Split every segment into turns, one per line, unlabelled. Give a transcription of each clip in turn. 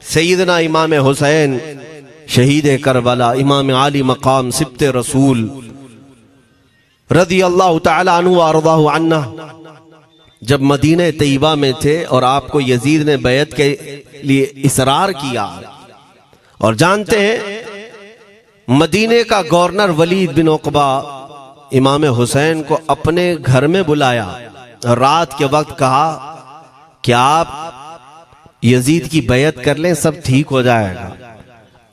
सैयदना इमाम हुसैन शहीद करबला, इमाम आली मकाम सिब्ते रसूल रदी अल्लाह तआला अन्हु व अर्ज़ाहु अन्ना, जब मदीने तैयबा में थे और आपको यजीद ने बैत के लिए इसरार किया, और जानते हैं मदीने का गवर्नर वलीद बिन उक़बा इमाम हुसैन को अपने घर में बुलाया और रात के वक्त कहा कि आप यजीद की बैत कर लें, सब ठीक हो जाएगा।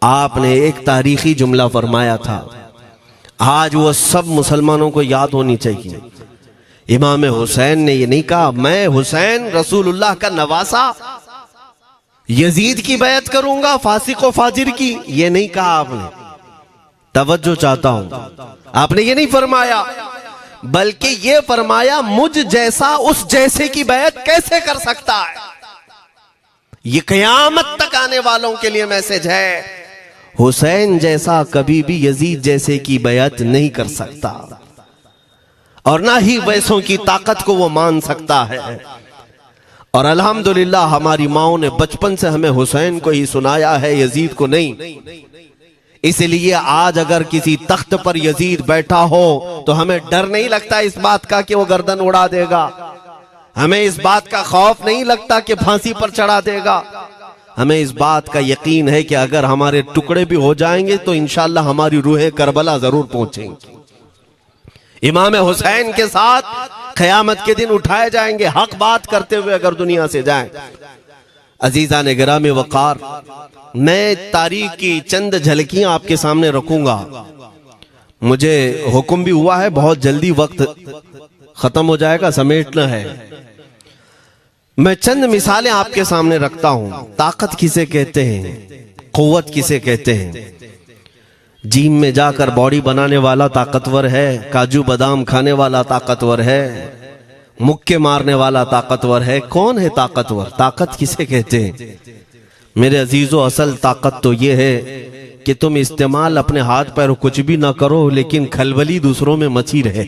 आपने एक तारीखी जुमला फरमाया था, आज वो सब मुसलमानों को याद होनी चाहिए। इमाम हुसैन ने ये नहीं कहा मैं हुसैन रसूलुल्लाह का नवासा यजीद की बैत करूंगा फासिक व फाजिर की, ये नहीं कहा आपने। तवज्जो चाहता हूं, आपने ये नहीं फरमाया, बल्कि ये फरमाया मुझ जैसा उस जैसे की बैत कैसे कर सकता है। ये क़यामत तक आने वालों के लिए मैसेज है, हुसैन जैसा कभी भी यजीद जैसे की बैत नहीं कर सकता, और ना ही वैसों की ताकत को वो मान सकता है। और अल्हम्दुलिल्लाह हमारी माओ ने बचपन से हमें हुसैन को ही सुनाया है, यजीद को नहीं। इसलिए आज अगर किसी तख्त पर यजीद बैठा हो तो हमें डर नहीं लगता इस बात का कि वो गर्दन उड़ा देगा, हमें इस बात का खौफ नहीं लगता कि फांसी पर चढ़ा देगा। हमें इस बात का यकीन है कि अगर हमारे टुकड़े भी हो जाएंगे तो इंशाअल्लाह हमारी रूहें करबला जरूर पहुंचेंगी, इमाम हुसैन के साथ क़यामत के दिन उठाए जाएंगे, हक बात करते हुए अगर दुनिया से जाएं। अजीजा ने गिरामी वकार, मैं तारीख की चंद झलकियां आपके सामने रखूंगा। मुझे हुक्म भी हुआ है, बहुत जल्दी वक्त खत्म हो जाएगा, समेटना है। मैं चंद मिसालें आपके सामने रखता हूं। ताकत किसे कहते हैं, कुव्वत किसे कहते हैं। जिम में जाकर बॉडी बनाने वाला ताकतवर है, काजू बादाम खाने वाला ताकतवर है, मुक्के मारने वाला ताकतवर है। कौन है ताकतवर? ताकत किसे कहते हैं? मेरे अजीजों, असल ताकत तो ये है कि तुम इस्तेमाल अपने हाथ पैर कुछ भी ना करो, लेकिन खलबली दूसरों में मची रहे।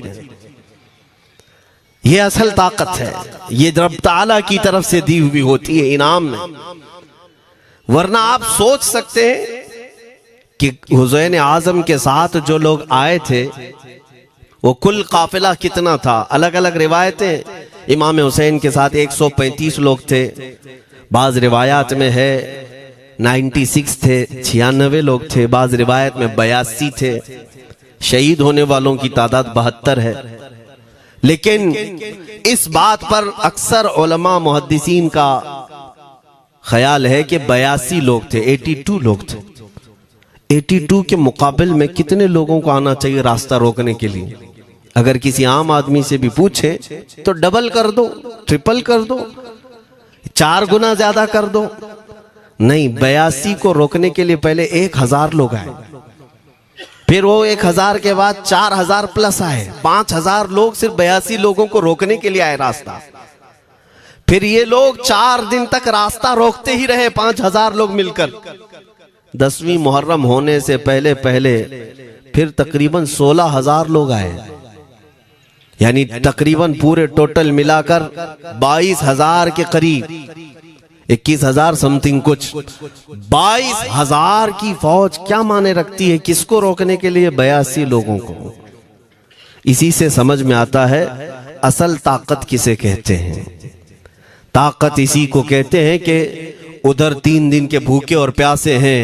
ये असल ताकत है, ये रब ताला की तरफ से दी हुई होती है इनाम में। वरना आप सोच सकते हैं कि हुसैन आजम के साथ जो लोग आए थे वो कुल काफिला कितना था। अलग अलग रिवायतें, इमाम हुसैन के साथ 135 लोग थे, बाज रिवायात में है 96 थे, 96 लोग थे, बाज रिवायत में 82 थे। शहीद होने वालों की तादाद 72 है। लेकिन इस बात पर अक्सर उलमा मुहद्दिसीन का ख्याल है कि 82 लोग थे, 82 लोग थे। 82 के मुकाबिल में कितने लोगों को आना चाहिए रास्ता रोकने के लिए? अगर किसी आम आदमी से भी पूछे तो डबल कर दो, ट्रिपल कर दो, 4 गुना ज्यादा कर दो। नहीं, 82 को रोकने के लिए पहले 1000 लोग आए, फिर वो 1000 के बाद 4000 प्लस आए, 5000 लोग सिर्फ 82 लोगों को रोकने के लिए आए रास्ता। फिर ये लोग 4 दिन तक रास्ता रोकते ही रहे, 5000 लोग मिलकर। 10वीं मुहर्रम होने से पहले पहले फिर तकरीबन 16000 लोग आए, यानी तकरीबन पूरे टोटल मिलाकर 22000 के करीब, 21000 समथिंग कुछ। 22000 की फौज क्या माने रखती है? किसको रोकने के लिए? 82 लोगों को। इसी से समझ में आता है असल ताकत किसे कहते हैं। ताकत इसी को कहते हैं कि उधर 3 दिन के भूखे और प्यासे हैं,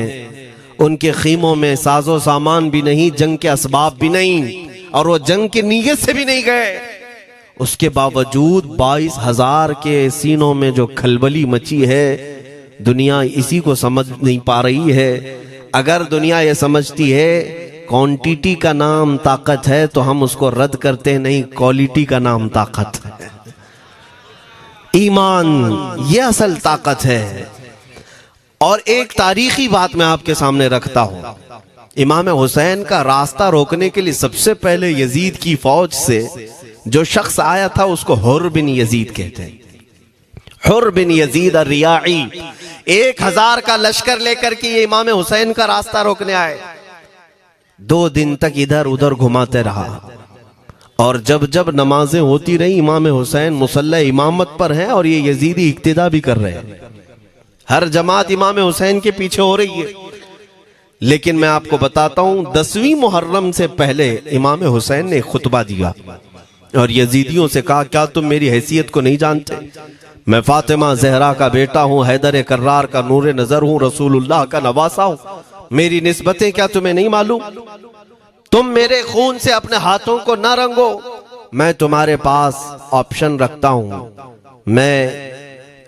उनके खीमों में साजो सामान भी नहीं, जंग के असबाब भी नहीं, और वो जंग की नीयत से भी नहीं गए। उसके बावजूद 22000 के सीनों में जो खलबली मची है, दुनिया इसी को समझ नहीं पा रही है। अगर दुनिया ये समझती है क्वांटिटी का नाम ताकत है तो हम उसको रद्द करते हैं, नहीं, क्वालिटी का नाम ताकत है। ईमान ये असल ताकत है। और एक तारीखी बात मैं आपके सामने रखता हूं। इमाम हुसैन का रास्ता रोकने के लिए सबसे पहले यजीद की फौज से जो शख्स आया था उसको हुर बिन यजीद कहते हैं। हुर बिन यजीद रियाई 1000 का लश्कर लेकर के ये इमाम हुसैन का रास्ता रोकने आए। 2 दिन तक इधर उधर घुमाते रहा, और जब जब नमाजें होती रही, इमाम हुसैन मुसल्ला इमामत पर हैं और ये यजीदी इक्तिदा भी कर रहे हैं। हर जमात इमाम हुसैन के पीछे हो रही है। लेकिन मैं आपको बताता हूं 10वीं मुहर्रम से पहले इमाम हुसैन ने खुतबा दिया और यजीदियों से कहा, क्या तुम मेरी हैसियत को नहीं जानते? मैं फातिमा जहरा का बेटा हूं, हैदर कर्रार का नूर नजर हूं, रसूलुल्लाह का नवासा हूं। मेरी निस्बतें क्या तुम्हें नहीं मालूम? तुम मेरे खून से अपने हाथों को न रंगो। मैं तुम्हारे पास ऑप्शन रखता हूं, मैं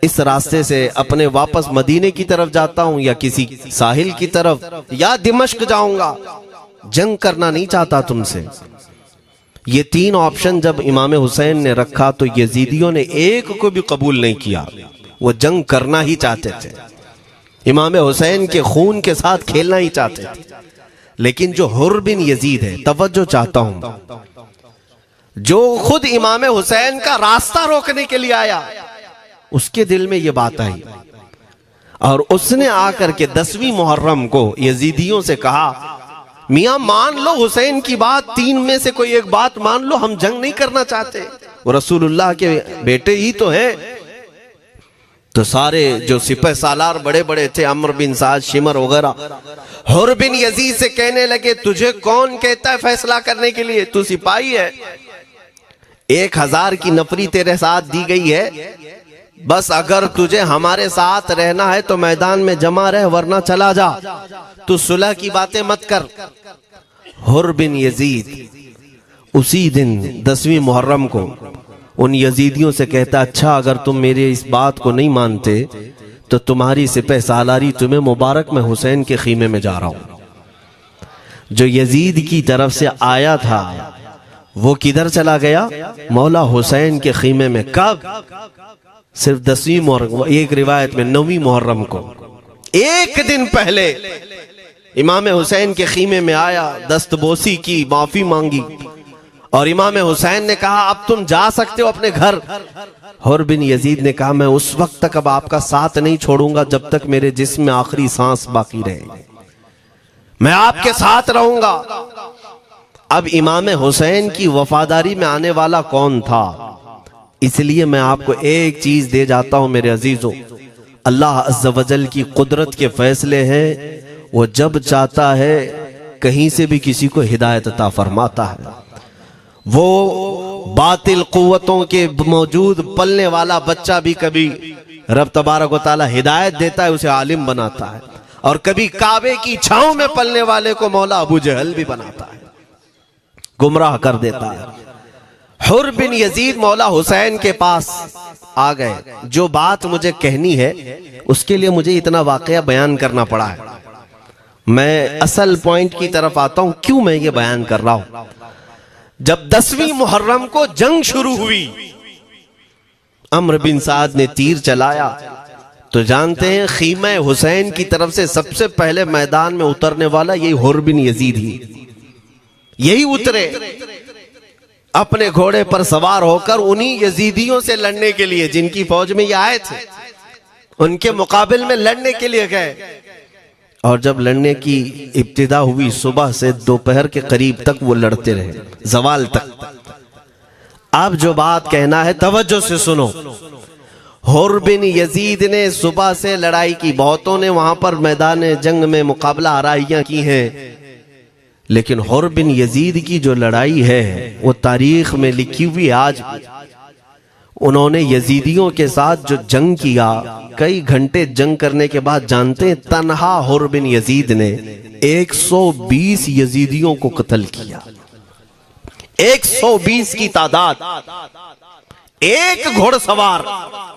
इस रास्ते से अपने वापस मदीने की तरफ जाता हूं या किसी साहिल की तरफ या दिमश्क जाऊंगा। जंग करना नहीं चाहता तुमसे। ये 3 ऑप्शन जब इमाम हुसैन ने रखा तो यजीदियों ने एक को भी कबूल नहीं किया। वो जंग करना ही चाहते थे, इमाम हुसैन के खून के साथ खेलना ही चाहते थे। लेकिन जो हुर बिन यजीद है, तवज्जो चाहता हूं, जो खुद इमाम हुसैन का रास्ता रोकने के लिए आया, उसके दिल में ये बात आई और उसने आकर के 10वीं मुहर्रम को यजीदियों से कहा, मियां मान लो हुसैन की बात, 3 में से कोई एक बात मान लो, हम जंग नहीं करना चाहते, वो रसूलुल्लाह के बेटे ही तो हैं। तो सारे जो सिपह सालार बड़े बड़े थे, अमर बिन साद, शिमर वगैरह, हुर बिन यजीद से कहने लगे, तुझे कौन कहता है फैसला करने के लिए? तू सिपाही है, 1000 की नफरी तेरे साथ दी गई है, बस अगर तुझे हमारे साथ रहना है तो मैदान में जमा रह, वरना चला जा, तू सुलह की बातें मत कर। हुर बिन यजीद उसी दिन 10वीं मुहर्रम को उन यजीदियों से कहता, अच्छा अगर तुम मेरे इस बात को नहीं मानते तो तुम्हारी सिपह सालारी तुम्हें मुबारक, मैं हुसैन के खीमे में जा रहा हूं। जो यजीद की तरफ से आया था वो किधर चला गया? मौला हुसैन के खीमे में। कब? सिर्फ 10वीं मुहर्रम, एक रिवायत में 9वीं मुहर्रम को, एक दिन पहले इमाम हुसैन के खीमे में आया, दस्तबोसी की, माफी मांगी और इमाम हुसैन ने कहा, अब तुम जा सकते हो अपने घर। हुर बिन यजीद ने कहा, मैं उस वक्त तक अब आपका साथ नहीं छोड़ूंगा जब तक मेरे जिस्म में आखिरी सांस बाकी रहे, मैं आपके साथ रहूंगा। अब इमाम हुसैन की वफादारी में आने वाला कौन था? इसलिए मैं आपको एक चीज दे जाता हूं मेरे अजीजों, अल्लाह अज़्ज़ वजल की कुदरत के फैसले हैं, वो जब चाहता है कहीं से भी किसी को हिदायत अता फरमाता है। वो बातिल कुव्वतों के मौजूद पलने वाला बच्चा भी कभी रब तबारक व तआला हिदायत देता है, उसे आलिम बनाता है, और कभी काबे की छांव में पलने वाले को मौला अबू जहल भी बनाता है, गुमराह कर देता है। हुर बिन यजीद मौला हुसैन के पास आ गए। जो बात मुझे कहनी है उसके लिए मुझे इतना वाकया बयान करना पड़ा है। मैं असल पॉइंट की तरफ आता हूं, क्यों मैं ये बयान कर रहा हूं। जब 10वीं मुहर्रम को जंग शुरू हुई, अम्र बिन साद ने तीर चलाया, तो जानते हैं खीमा हुसैन की तरफ से सबसे पहले मैदान में उतरने वाला यही हुर बिन यजीद ही, यही उतरे अपने घोड़े पर सवार होकर उन्हीं यजीदियों से लड़ने के लिए जिनकी फौज में ये आए थे, उनके मुकाबले में लड़ने के लिए गए। और जब लड़ने की इब्तिदा हुई, सुबह से दोपहर के करीब तक वो लड़ते रहे, जवाल तक। अब जो बात कहना है तवज्जो से सुनो। हुर बिन यजीद ने सुबह से लड़ाई की, बहुतों ने वहां पर मैदान जंग में मुकाबला आराइयां की हैं, लेकिन हुर बिन यजीद की जो लड़ाई है वो तारीख में लिखी हुई आज भी। उन्होंने यजीदियों के साथ जो जंग किया, कई घंटे जंग करने के बाद, जानते हैं तन्हा हुर बिन यजीद ने 120 यजीदियों को कत्ल किया। 120 की तादाद, एक घोड़सवार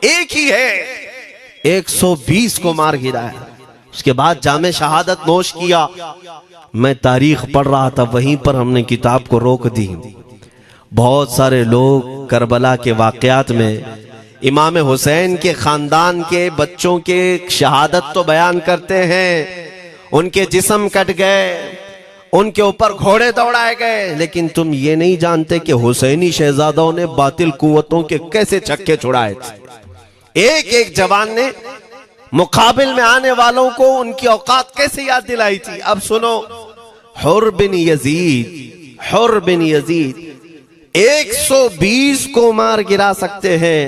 एक ही है, 120 को मार गिराया। उसके बाद जामे शहादत नोश किया। मैं तारीख पढ़ रहा था, वहीं पर हमने किताब को रोक दी। बहुत सारे लोग करबला के वाकयात में इमाम हुसैन के खानदान के बच्चों के शहादत तो बयान करते हैं, उनके जिस्म कट गए, उनके ऊपर घोड़े दौड़ाए गए, लेकिन तुम ये नहीं जानते कि हुसैनी शहजादों ने बातिल कुव्वतों के कैसे छक्के छुड़ाए थे। एक एक जवान ने मुकाबिल में आने वालों को उनकी औकात कैसे याद दिलाई थी। अब सुनो, हुर बिन यजीद 120 को मार गिरा सकते हैं,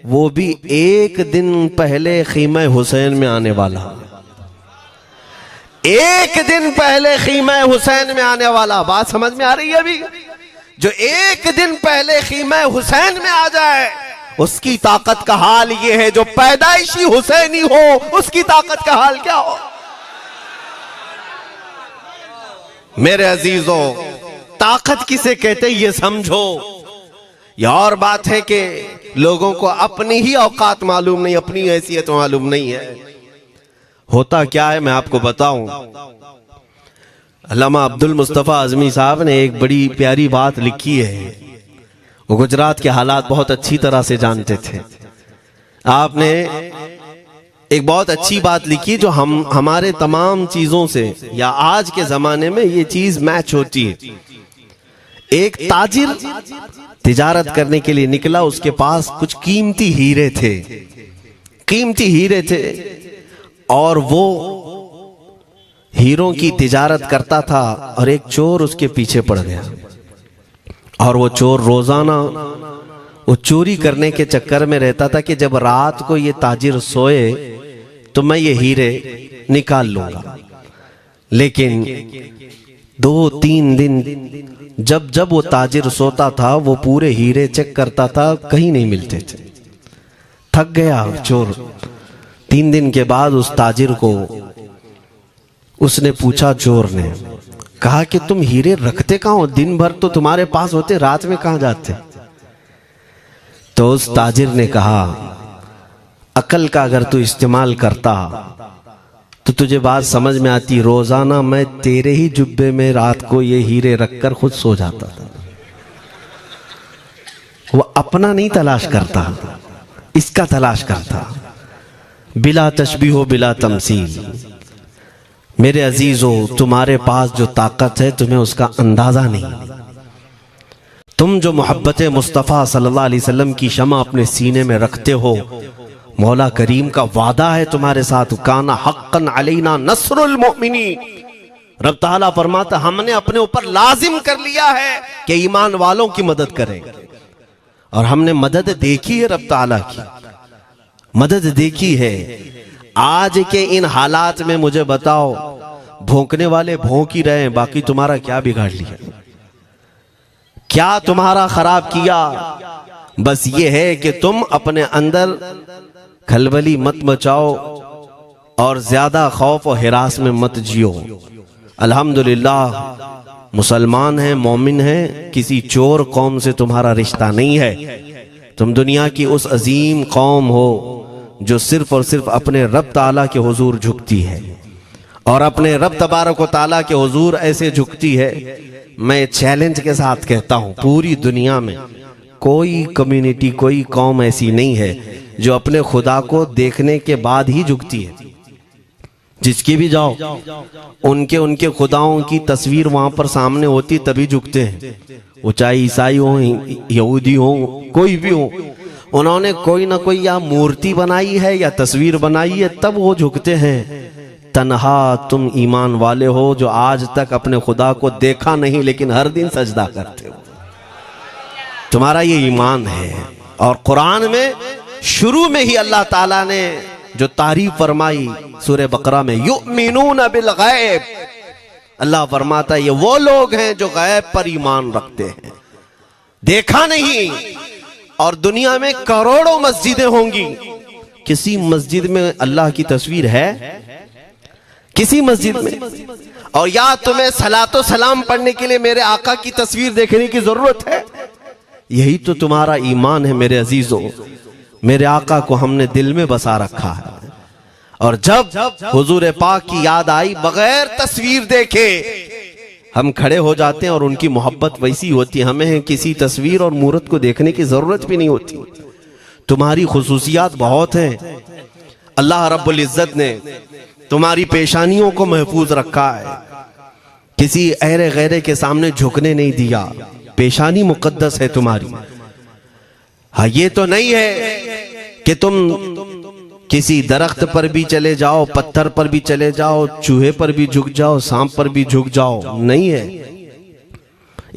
वो भी एक दिन पहले खीमा हुसैन में आने वाला, एक दिन पहले खीमा हुसैन में आने वाला। बात समझ में आ रही है? अभी जो एक दिन पहले खीमा हुसैन में आ जाए उसकी ताकत का हाल ये है, जो पैदाइशी हुसैनी हो उसकी ताकत का हाल क्या हो। मेरे अजीजों, ताकत किसे कहते ये समझो। यह और बात है कि लोगों को अपनी ही औकात मालूम नहीं, अपनी हैसियत मालूम नहीं है। होता क्या है मैं आपको बताऊं। अल्लामा अब्दुल मुस्तफा आजमी साहब ने एक बड़ी प्यारी बात लिखी है। वो गुजरात के हालात बहुत अच्छी तरह से जानते थे। आपने एक बहुत अच्छी बात लिखी जो हमारे तमाम चीजों से या आज के जमाने में ये चीज मैच होती है। एक ताजिर तिजारत करने के लिए निकला, उसके पास कुछ कीमती हीरे थे, कीमती हीरे थे, और वो हीरों की तिजारत करता था और एक चोर उसके पीछे पड़ गया। और वो चोर रोजाना वो चोरी करने के चक्कर में रहता था कि जब रात को ये ताजिर सोए तो मैं ये हीरे निकाल लूंगा। लेकिन 2-3 दिन जब जब वो ताजिर सोता था वो पूरे हीरे चेक करता था, कहीं नहीं मिलते थे। थक गया चोर। 3 दिन के बाद उस ताजिर को उसने पूछा, चोर ने कहा कि तुम हीरे रखते कहाँ हो? दिन भर तो तुम्हारे पास होते, रात में कहाँ जाते? तो उस ताजिर ने कहा, अकल का अगर तू इस्तेमाल करता तो तुझे बात समझ में आती। रोजाना मैं तेरे ही जुब्बे में रात को ये हीरे रखकर खुद सो जाता था। वो अपना नहीं तलाश करता, इसका तलाश करता। बिला तशबीह बिला तमसील। मेरे अजीजों, तुम्हारे पास जो ताकत है तुम्हें उसका अंदाजा नहीं। तुम जो मोहब्बत मुस्तफ़ा सल्लल्लाहु अलैहि वसल्लम की शमा अपने सीने में रखते हो, मौला करीम का वादा है तुम्हारे साथ, काना हक्कन अलैना नस्रुल मोमिनीन। रब ताला फरमाता हमने अपने ऊपर लाजिम कर लिया है कि ईमान वालों की मदद करें। और हमने मदद देखी है, रब ताला की मदद देखी है। आज के इन हालात में मुझे बताओ, भौंकने वाले भौंक ही रहे, बाकी तुम्हारा क्या बिगाड़ लिया, क्या तुम्हारा खराब किया? बस ये है कि तुम अपने अंदर खलबली मत मचाओ और ज्यादा खौफ और हिरास में मत जियो। अल्हम्दुलिल्लाह मुसलमान हैं, मोमिन हैं, किसी चोर कौम से तुम्हारा रिश्ता नहीं है। तुम दुनिया की उस अजीम कौम हो जो सिर्फ और सिर्फ अपने रब ताला के हुजूर झुकती है, और अपने रब तबारक व ताला के हुजूर ऐसे झुकती है। मैं चैलेंज के साथ कहता हूं, पूरी दुनिया में कोई कम्युनिटी, कोई कौम ऐसी नहीं है जो अपने खुदा को देखने के बाद ही झुकती है। जिसकी भी जाओ, उनके खुदाओं की तस्वीर वहां पर सामने होती तभी झुकते हैं। वो चाहे ईसाई हो, यहूदी हो, कोई भी हो, उन्होंने कोई ना कोई या मूर्ति बनाई है या तस्वीर बनाई है, तब वो झुकते हैं। तन्हा तुम ईमान वाले हो जो आज तक अपने खुदा को देखा नहीं लेकिन हर दिन सजदा करते हो, तुम्हारा ये ईमान है। और कुरान में शुरू में ही अल्लाह ताला ने जो तारीफ फरमाई सूरह बकरा में, युमिनून बिल गैब, अल्लाह फरमाता है ये वो लोग हैं जो गैब पर ईमान रखते हैं, देखा नहीं। और दुनिया में करोड़ों मस्जिदें होंगी, किसी मस्जिद में अल्लाह की तस्वीर है? किसी मस्जिद में? और या तुम्हें सलातो सलाम पढ़ने के लिए मेरे आका की तस्वीर देखने की जरूरत है? यही तो तुम्हारा ईमान है मेरे अजीजों। मेरे आका को हमने दिल में बसा रखा है, और जब हुजूर पाक की याद आई, बगैर तस्वीर देखे हम खड़े हो जाते हैं और उनकी मोहब्बत वैसी होती है, हमें किसी तस्वीर और मूरत को देखने की जरूरत भी नहीं होती। तुम्हारी खुसूसियात बहुत हैं। अल्लाह रब्बुल इज्जत ने तुम्हारी पेशानियों को महफूज रखा है, किसी अहरे गैरे के सामने झुकने नहीं दिया। पेशानी मुकद्दस है तुम्हारी। हाँ, ये तो नहीं है कि तुम किसी दरख्त पर भी चले जाओ, पत्थर पर भी चले जाओ, चूहे पर भी झुक जाओ, सांप पर भी झुक जाओ, नहीं है।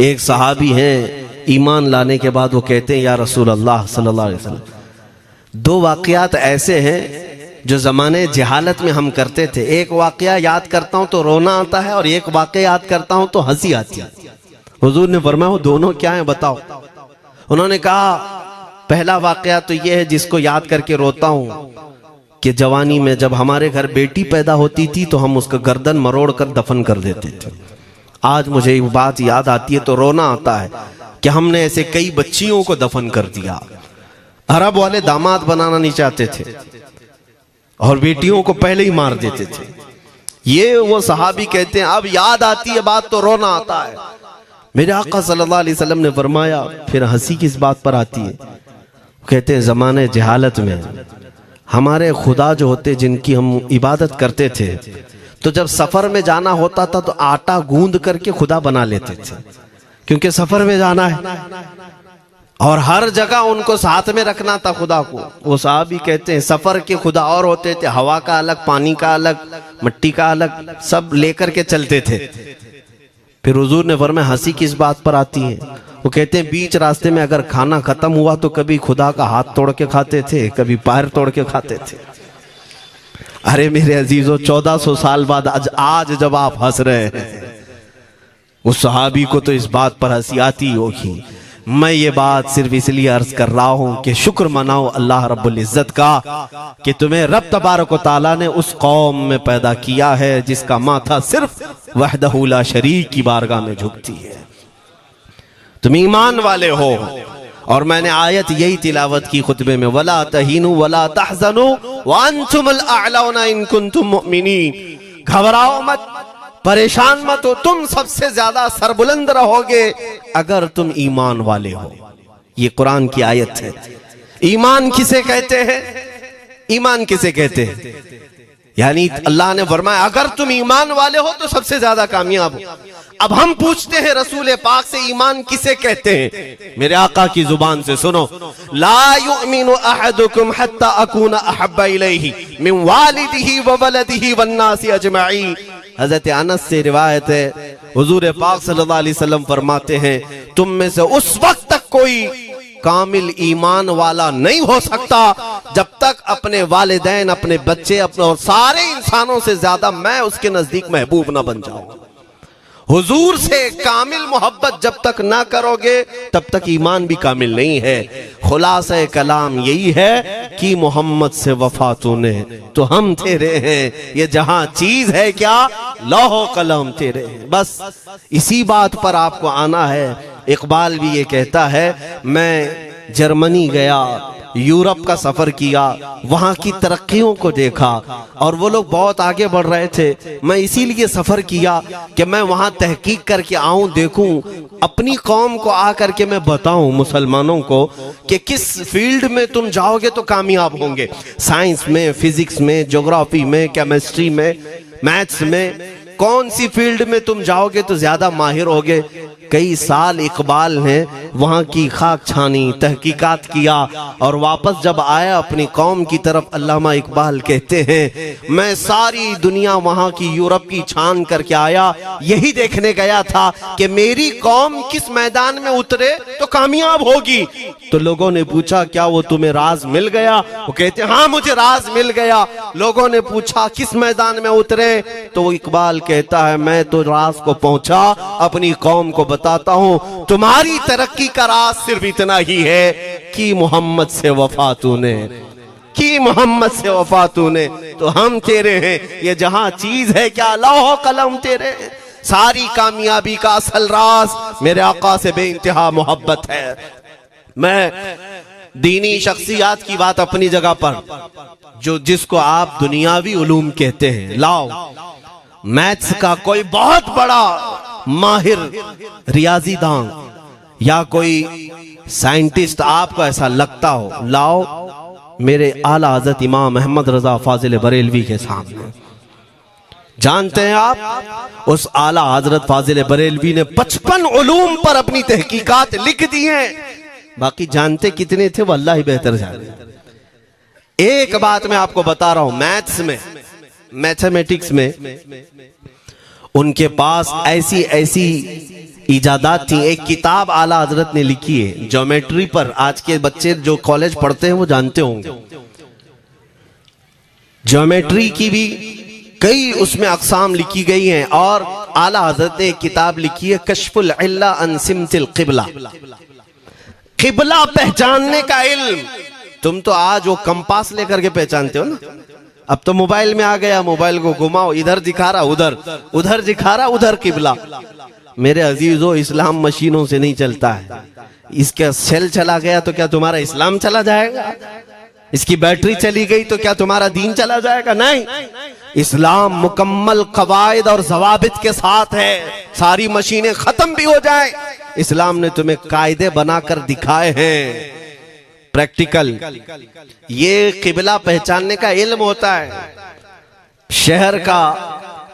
एक सहाबी हैं, ईमान लाने के बाद वो कहते हैं, या रसूल अल्लाह सल्लल्लाहु अलैहि वसल्लम, दो वाकयात ऐसे हैं जो ज़माने जहालत में हम करते थे। एक वाकया याद करता हूं तो रोना आता है और एक वाकया याद करता हूं तो हंसी आती है। हुजूर ने फरमाया वो दोनों क्या है बताओ। उन्होंने कहा पहला वाकया तो ये है जिसको याद करके रोता हूं कि जवानी में जब हमारे घर बेटी पैदा होती थी तो हम उसका गर्दन मरोड़ कर दफन कर देते थे। आज मुझे ये बात याद आती है तो रोना आता है कि हमने ऐसे कई बच्चियों को दफन कर दिया। अरब वाले दामाद बनाना नहीं चाहते थे और बेटियों को पहले ही मार देते थे। ये वो सहाबी कहते हैं अब याद आती है बात तो रोना आता है। मेरे आका सल्लल्लाहु अलैहि वसल्लम ने फरमाया फिर हंसी किस बात पर आती है। कहते हैं जमाने जहालत में हमारे खुदा जो होते जिनकी हम इबादत करते थे तो जब सफर में जाना होता था तो आटा गूंद करके खुदा बना लेते थे, क्योंकि सफर में जाना है और हर जगह उनको साथ में रखना था खुदा को। वो साहब कहते हैं सफर के खुदा और होते थे, हवा का अलग, पानी का अलग, मिट्टी का अलग, सब लेकर के चलते थे। फिर हुजूर ने फरमाया हंसी किस बात पर आती है। वो कहते हैं बीच रास्ते में अगर खाना खत्म हुआ तो कभी खुदा का हाथ तोड़ के खाते थे, कभी पैर तोड़ के खाते थे। अरे मेरे अजीजों 1400 साल बाद आज जब आप हंस रहे हैं उस सहाबी को तो इस बात पर हंसी आती होगी। मैं ये बात सिर्फ इसलिए अर्ज कर रहा हूं कि शुक्र मनाओ अल्लाह रब्बुल इज्जत का कि तुम्हें रब तबारक व तआला ने उस कौम में पैदा किया है जिसका माथा सिर्फ वहदहू ला शरीक की बारगाह में झुकती है। तुम ईमान वाले हो और मैंने आयत यही तिलावत की खुतबे में, वला तहीनु वला तहज़नु व अंतुमुल अअलौना इन कुंतुम मुमिनीन। घबराओ मत, परेशान मत हो, तुम सबसे ज्यादा सरबुलंद रहोगे अगर तुम ईमान वाले हो। ये कुरान की आयत है। ईमान किसे कहते हैं? ईमान किसे कहते हैं? यानी अल्लाह ने फरमाया अगर तुम ईमान वाले हो तो सबसे ज्यादा कामयाब हो। अब हम पूछते हैं रसूल पाक से ईमान किसे कहते हैं? मेरे आका की जुबान से सुनो, ला युमिनु अहदुकुम हत्ता अकूना अहब्बा इलैहि मिन वालिदिही व वलदिही वन नासी अजमईन। हजरत अनस से रिवायत है, हुजूर पाक सल्लल्लाहु अलैहि वसल्लम फरमाते हैं तुम में से उस वक्त तक कोई कामिल ईमान वाला नहीं हो सकता जब तक अपने वालिदैन, अपने बच्चे, अपने और सारे इंसानों से ज्यादा मैं उसके नजदीक महबूब ना बन जाऊं। हुजूर से कामिल मोहब्बत जब तक ना करोगे तब तक ईमान भी कामिल नहीं है। खुलासा कलाम यही है कि मोहम्मद से वफा तूने तो हम तेरे हैं, ये जहां चीज है क्या लौह कलम तेरे हैं। बस इसी बात पर आपको आना है। इकबाल भी ये कहता है मैं जर्मनी गया, यूरोप का सफर किया, वहां की तरक्कियों को देखा और वो लोग बहुत आगे बढ़ रहे थे। मैं इसीलिए सफर किया कि मैं वहां तहकीक करके आऊं, देखूं, अपनी कौम को आकर के मैं बताऊं मुसलमानों को कि किस फील्ड में तुम जाओगे तो कामयाब होंगे। साइंस में, फिजिक्स में, ज्योग्राफी में, केमिस्ट्री में, मैथ्स में, कौन सी फील्ड में तुम जाओगे तो ज्यादा माहिर होगे। कई साल इकबाल ने वहां की खाक छानी, तहकीकात किया और वापस जब आया अपनी कौम की तरफ, अल्लामा इकबाल कहते हैं मैं सारी दुनिया वहां की यूरोप की छान करके आया, यही देखने गया था कि मेरी कौम किस मैदान में उतरे तो कामयाब होगी। तो लोगों ने पूछा क्या वो तुम्हें राज मिल गया? वो कहते हाँ मुझे राज मिल गया। लोगों ने पूछा किस मैदान में उतरे? तो वो इकबाल कहता है मैं तो राज को पहुंचा, अपनी कौम को बताता हूं तुम्हारी तरक्की का राज सिर्फ इतना ही है कि मोहम्मद से वफा तूने, कि मोहम्मद से वफा तूने तो हम तेरे हैं। ये जहां चीज है क्या लौह कलम तेरे हैं। सारी कामयाबी का असल राज मेरे आका से बेइंतहा मोहब्बत है। मैं दीनी शख्सियात की बात अपनी जगह पर, जो जिसको आप दुनियावी उलूम कहते हैं, लाओ मैथ्स का कोई बहुत बड़ा माहिर रियाजीदान या कोई साइंटिस्ट आपको ऐसा लगता हो, लाओ मेरे आला हजरत इमाम अहमद रजा फाजिल बरेलवी के सामने। जानते हैं आप उस आला हजरत फाजिल बरेलवी ने 55 उलूम पर अपनी तहकीकात लिख दी हैं। बाकी जानते कितने थे वो अल्लाह ही बेहतर जाने। एक बात मैं आपको बता रहा हूं, मैथ्स में, मैथमेटिक्स में उनके पास ऐसी ऐसी इजादात थी। एक किताब आला हजरत ने लिखी है ज्योमेट्री पर, आज के बच्चे जो कॉलेज पढ़ते हैं वो जानते होंगे। ज्योमेट्री की भी कई उसमें अक़साम लिखी गई हैं, और आला हजरत ने एक किताब लिखी है कश्फुल इल्ला अन सिमतिल क़िबला, क़िबला पहचानने का इल्म। तुम तो आज वो कंपास लेकर के पहचानते हो ना, अब तो मोबाइल में आ गया, मोबाइल को घुमाओ, इधर दिखा रहा उधर, उधर दिखा रहा उधर क़िबला। मेरे अजीजों, इस्लाम मशीनों से नहीं चलता है। इसका सेल चला गया तो क्या तुम्हारा इस्लाम चला जाएगा? इसकी बैटरी चली गई तो क्या तुम्हारा दीन चला जाएगा? नहीं, इस्लाम मुकम्मल कवायद और ज़वाबित के साथ है। सारी मशीनें खत्म भी हो जाए, इस्लाम ने तुम्हें कायदे बनाकर दिखाए हैं, प्रैक्टिकल। ये क़िबला पहचानने का इल्म होता है। शहर का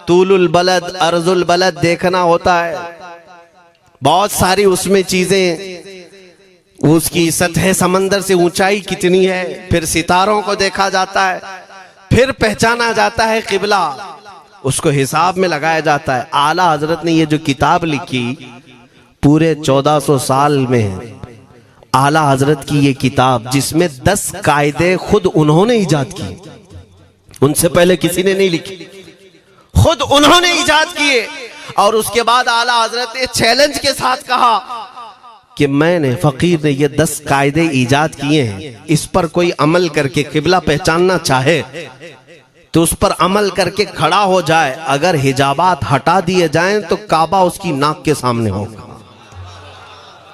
तूलुल बलद अर्जुल बलद देखना होता है, बहुत सारी उसमें चीजें, उसकी सतह समंदर से ऊंचाई कितनी है, फिर सितारों को देखा जाता है, फिर पहचाना जाता है क़िबला, उसको हिसाब में लगाया जाता है। आला हजरत ने ये जो किताब लिखी पूरे 1400 साल में है। आला हजरत की ये किताब जिसमें 10 कायदे खुद उन्होंने इजाद किए, उनसे पहले किसी ने नहीं लिखी, खुद उन्होंने इजाद किए। और उसके बाद आला हजरत ने चैलेंज के साथ कहा कि मैंने, फकीर ने ये 10 कायदे इजाद किए हैं, इस पर कोई अमल करके क़िबला पहचानना चाहे तो उस पर अमल करके खड़ा हो जाए, अगर हिजाबात हटा दिए जाएं तो काबा उसकी नाक के सामने होगा।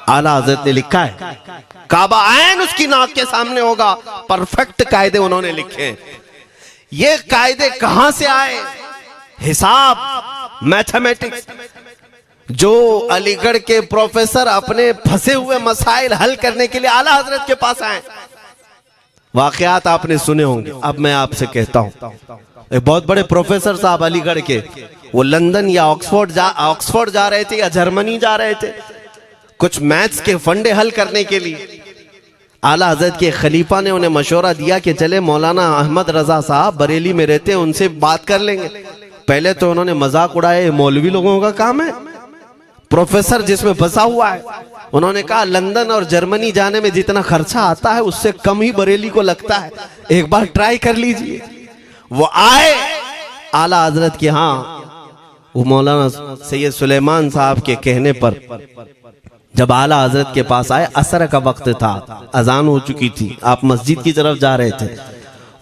आला हजरत ने लिखा है काबा ऐन उसकी नाक के सामने होगा। परफेक्ट कायदे उन्होंने लिखे। ये कायदे कहां से आए? हिसाब, मैथमेटिक्स। जो अलीगढ़ के प्रोफेसर अपने फंसे हुए मसाइल हल करने के लिए आला हजरत के पास आए, वाकयात आपने सुने होंगे। अब मैं आपसे कहता हूं, एक बहुत बड़े प्रोफेसर साहब अलीगढ़ के, वो लंदन या ऑक्सफोर्ड जा रहे थे या जर्मनी जा रहे थे कुछ मैथ्स के फंडे हल करने के लिए। आला हजरत के खलीफा ने उन्हें मशवरा दिया कि चले मौलाना अहमद रजा साहब बरेली में रहते हैं, उनसे बात कर लेंगे। पहले तो उन्होंने मजाक उड़ाया, मौलवी लोगों का काम है, प्रोफेसर जिसमें फंसा हुआ है। उन्होंने कहा लंदन और जर्मनी जाने में जितना खर्चा आता है उससे कम ही बरेली को लगता है, एक बार ट्राई कर लीजिए। वो आए आला हजरत के यहाँ, वो मौलाना सैयद सुलेमान साहब के कहने पर जब आला हजरत के पास आए, असर का वक्त था, अजान हो चुकी थी, आप मस्जिद की तरफ जा रहे थे।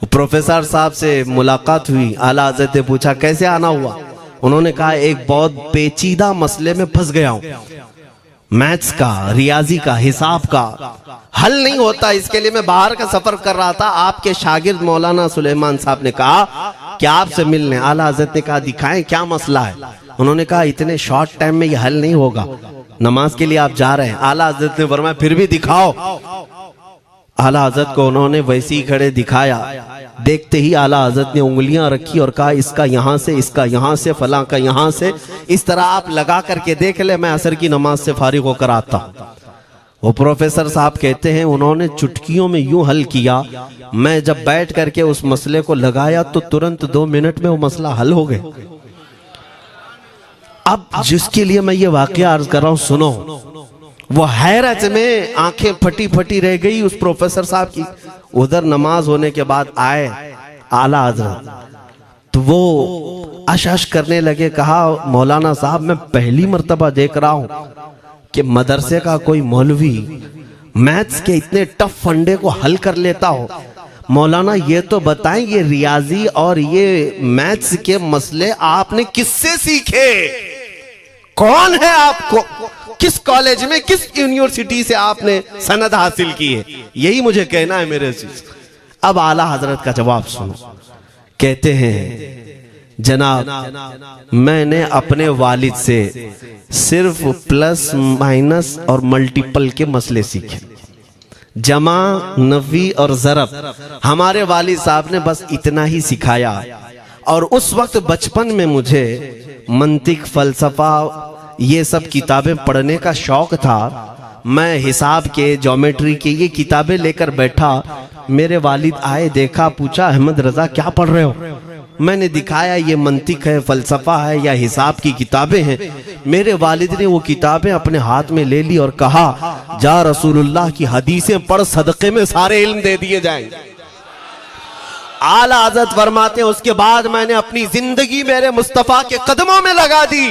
प्रोफेसर साहब से मुलाकात हुई। आला हजरत ने पूछा कैसे आना हुआ? उन्होंने कहा एक बहुत पेचीदा मसले में फंस गया हूं, मैथ्स का, रियाजी का, हिसाब का हल नहीं होता, इसके लिए मैं बाहर का सफर कर रहा था। आपके शागिर्द मौलाना सुलेमान साहब ने कहा कि आपसे मिलने। आला हजरत ने कहा दिखाएं क्या मसला है? उन्होंने कहा इतने शॉर्ट टाइम में यह हल नहीं होगा, नमाज के लिए आप जा रहे हैं। आला हजरत ने फरमाया फिर भी दिखाओ। आला हजरत को उन्होंने वैसे ही खड़े दिखाया। देखते ही आला हजरत ने उंगलियां रखी और कहा इसका यहां से, इसका यहां से, फलां का यहां से, इस तरह आप लगा करके देख ले, मैं असर की नमाज से फारिग होकर आता। वो प्रोफेसर साहब कहते हैं उन्होंने चुटकियों में यूं हल किया, मैं जब बैठ करके उस मसले को लगाया तो तुरंत 2 मिनट में वो मसला हल हो गया। अब जिसके लिए मैं ये वाकया अर्ज कर रहा हूं सुनो। वो हैरत में आंखें फटी फटी रह गई उस प्रोफेसर साहब की। उधर नमाज होने के बाद आए आला हजरत, तो वो अश करने लगे। कहा मौलाना साहब मैं पहली मर्तबा देख रहा हूं कि मदरसे का कोई मौलवी मैथ्स के इतने टफ फंडे को हल कर लेता हो। मौलाना ये तो बताएं ये रियाजी और ये मैथ्स के मसले आपने किससे सीखे? कौन है आपको? किस कॉलेज में, किस यूनिवर्सिटी से आपने सनद हासिल की है? यही मुझे कहना है मेरे से। अब आला हजरत का जवाब सुनो। कहते हैं जनाब मैंने अपने वालिद से सिर्फ प्लस माइनस और मल्टीपल के मसले सीखे, जमा, नफी और ज़रब हमारे वालिद साहब ने बस इतना ही सिखाया। और उस वक्त बचपन में मुझे मंतिक, फलसफा, ये सब किताबें पढ़ने का शौक था। मैं हिसाब के, ज्योमेट्री के ये किताबें लेकर बैठा। मेरे वालिद आए, देखा, पूछा अहमद रजा क्या पढ़ रहे हो? मैंने दिखाया ये मंतिक है, फलसफा है या हिसाब की किताबें हैं। मेरे वालिद ने वो किताबें अपने हाथ में ले ली और कहा, जा रसूलुल्लाह की हदीसें पढ़, सदक़े में सारे इल्म दे दिए जाएंगे। आला हज़रत फरमाते हैं, उसके बाद मैंने अपनी जिंदगी मेरे मुस्तफ़ा के कदमों में लगा दी।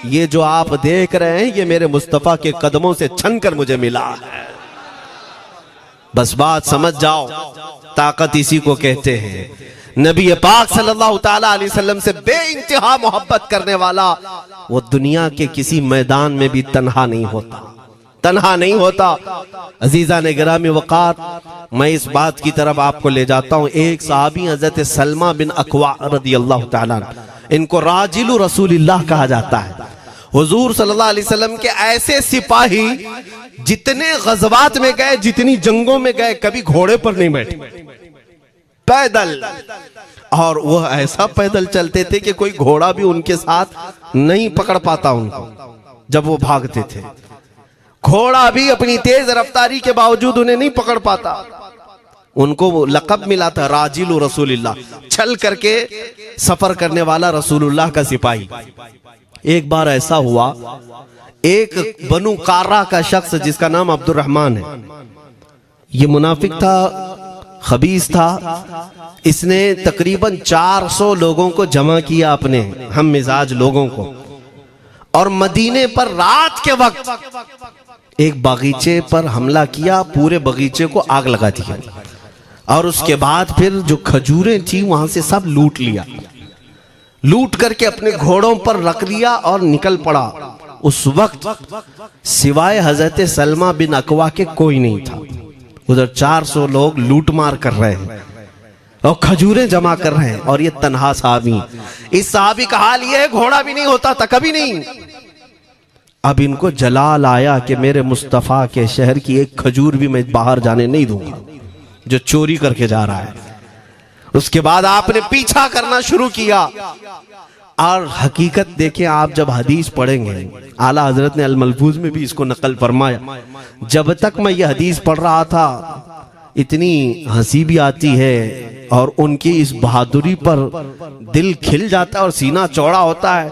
ये जो आप देख रहे हैं ये मेरे मुस्तफ़ा के कदमों से छन कर मुझे मिला है। बस बात समझ जाओ, ताकत इसी को कहते हैं। नबी पाक सल्लल्लाहु ताला अलैहि वसल्लम से बेइंतहा मोहब्बत करने वाला वो दुनिया के किसी मैदान में भी तन्हा नहीं होता, तन्हा नहीं होता। अजीजा ने गिरामी वक़ार, मैं इस बात की तरफ आपको ले जाता हूँ। एक सहाबी हज़रत सलमा बिन अक्वा रदियल्लाहु ताला, इनको राजिलु रसूलिल्लाह कहा जाता है। हुजूर सल्लल्लाहु अलैहि वसल्लम के ऐसे सिपाही जितने गज़वात में गए, जितनी जंगों में गए, कभी घोड़े पर नहीं बैठे, पैदल। और वह ऐसा पैदल चलते थे कि कोई घोड़ा भी उनके साथ नहीं पकड़ पाता उनको जब वो भागते थे। घोड़ा भी अपनी तेज रफ्तारी के बावजूद उन्हें नहीं पकड़ पाता। उनको लक़ब मिला था राजिलु रसूलिल्लाह, छल करके सफर करने वाला रसूलुल्लाह का सिपाही। एक बार ऐसा हुआ, एक बनु कार्रा का शख्स जिसका नाम अब्दुर्रहमान है, ये मुनाफिक था, खबीस था। इसने तकरीबन 400 लोगों को जमा किया, अपने हम मिजाज लोगों को, और मदीने पर रात के वक्त एक बगीचे पर हमला किया, पूरे बगीचे को आग लगा दिया। और उसके बाद फिर जो खजूरें थी वहां से सब लूट लिया, लूट करके अपने घोड़ों पर रख लिया और निकल पड़ा। उस वक्त सिवाय हजरत सलमा बिन अक्वा के कोई नहीं था। उधर 400 लोग लूट मार कर रहे हैं और खजूरें जमा कर रहे हैं, और ये तन्हा साहबी। इस साहबी का हाल ये है, घोड़ा भी नहीं होता था कभी नहीं। अब इनको जलाल आया कि मेरे मुस्तफ़ा के शहर की एक खजूर भी मैं बाहर जाने नहीं दूंगा जो चोरी करके जा रहा है। उसके बाद आपने पीछा करना शुरू किया। और हकीकत देखें, आप जब हदीस पढ़ेंगे, आला हजरत ने अल मलफूज में भी इसको नकल फरमाया। जब तक मैं ये हदीस पढ़ रहा था इतनी हंसी भी आती है और उनकी इस बहादुरी पर दिल खिल जाता है और सीना चौड़ा होता है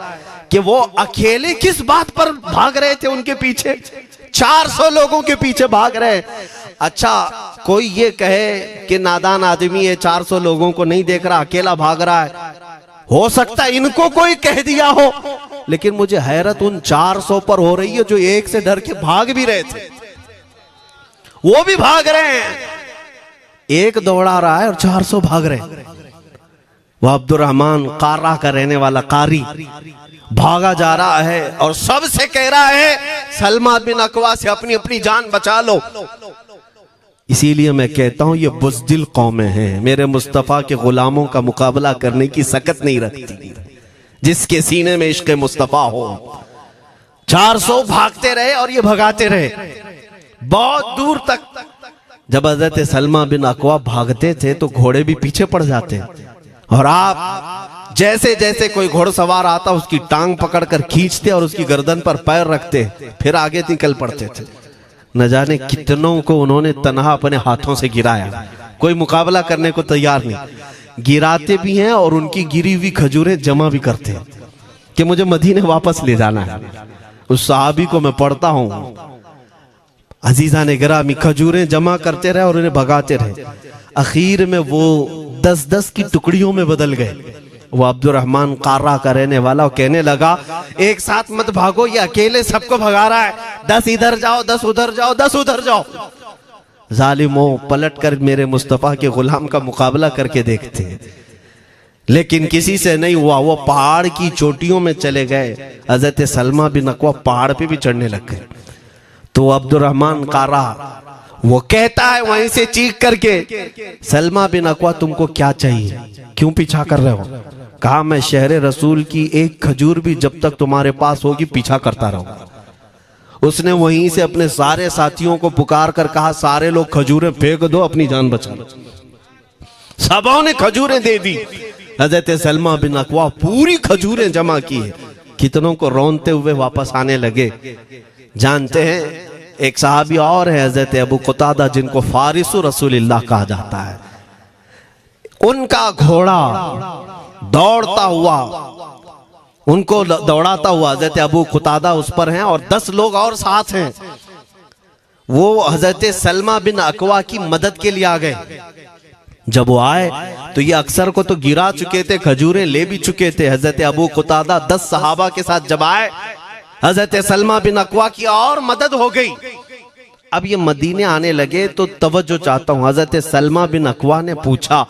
कि वो अकेले किस बात पर भाग रहे थे। उनके पीछे 400 लोगों के पीछे भाग रहे। अच्छा, कोई ये कहे कि नादान आदमी है, 400 लोगों को नहीं देख रहा, अकेला भाग रहा है, हो सकता है इनको कोई कह दिया हो, लेकिन मुझे हैरत उन 400 पर हो रही है जो एक से डर के भाग भी रहे थे। वो भी भाग रहे हैं, एक दौड़ा रहा है और 400 भाग रहे हैं। वह अब्दुर्रहमान कार्रा का रहने वाला कारी भागा जा रहा है और सबसे कह रहा है सलमा बिन अक्वा से अपनी अपनी जान बचा लो। इसीलिए मैं कहता हूं ये बुज़दिल कौमें हैं, मेरे मुस्तफ़ा के गुलामों का मुकाबला करने की सकत नहीं रखती जिसके सीने में इश्क़ मुस्तफ़ा हो। 400 भागते रहे और ये भगाते रहे बहुत दूर तक। जब हज़रत सलमा बिन अक्वा भागते थे तो घोड़े भी पीछे पड़ जाते, और आप जैसे जैसे कोई घोड़सवार आता उसकी टांग पकड़कर खींचते और उसकी गर्दन पर पैर रखते, फिर आगे निकल पड़ते थे। न जाने कितनों को उन्होंने तन्हा अपने हाथों से गिराया, कोई मुकाबला करने को तैयार नहीं। गिराते भी हैं और उनकी गिरी हुई खजूरें जमा भी करते हैं कि मुझे मदीने वापस ले जाना है। उस सहाबी को मैं पढ़ता हूं, अजीजा ने गिरामी खजूरें जमा करते रहे और उन्हें भगाते रहे। आखिर में वो 10-10 की टुकड़ियों में बदल गए। वो अब्दुर्रहमान कार्रा का रहने वाला कहने लगा, एक साथ मत भागो, ये अकेले सबको भगा रहा है, 10 इधर जाओ, 10 उधर जाओ, 10 उधर जाओ। जालिमों, पलट कर मेरे मुस्तफ़ा के गुलाम का मुकाबला करके देखते हैं, लेकिन किसी से नहीं हुआ। वो पहाड़ की चोटियों में चले गए। हज़रत सलमा बिन अक्वा पहाड़ पे भी चढ़ने लग गए। तो अब्दुर्रहमान कार्रा वो कहता है वहीं से चीख करके, सलमा बिन अक्वा तुमको क्या चाहिए, क्यों पीछा कर रहे हो? कहा, मैं शहरे रसूल की एक खजूर भी जब तक तुम्हारे पास होगी पीछा करता रहूंगा। उसने वहीं से अपने सारे साथियों को पुकार कर कहा, सारे लोग खजूरें फेंक दो, अपनी जान बचा लो। सबों ने खजूरें दे दी। हजरत सलमा बिन अक्वा पूरी खजूरें जमा की है, कितनों को रोनते हुए वापस आने लगे। जानते हैं एक सहाबी और है हजरत अबू कुतादा, जिनको फारिसु रसूलिल्लाह कहा जाता है। उनका घोड़ा दौड़ता हुआ, उनको दौड़ाता हुआ हजरत अबू कुतादा उस पर हैं और 10 लोग और साथ हैं। वो हजरत सलमा बिन अकवा की मदद के लिए आ गए। जब वो आए तो ये अक्सर को तो गिरा चुके थे, खजूरें ले भी चुके थे। हजरत अबू कुतादा 10 सहाबा के साथ जब आए, हजरत सलमा बिन अकवा की और मदद हो गई। अब ये मदीने आने लगे तो तवज्जो चाहता हूं। हजरत सलमा बिन अकवा ने पूछा,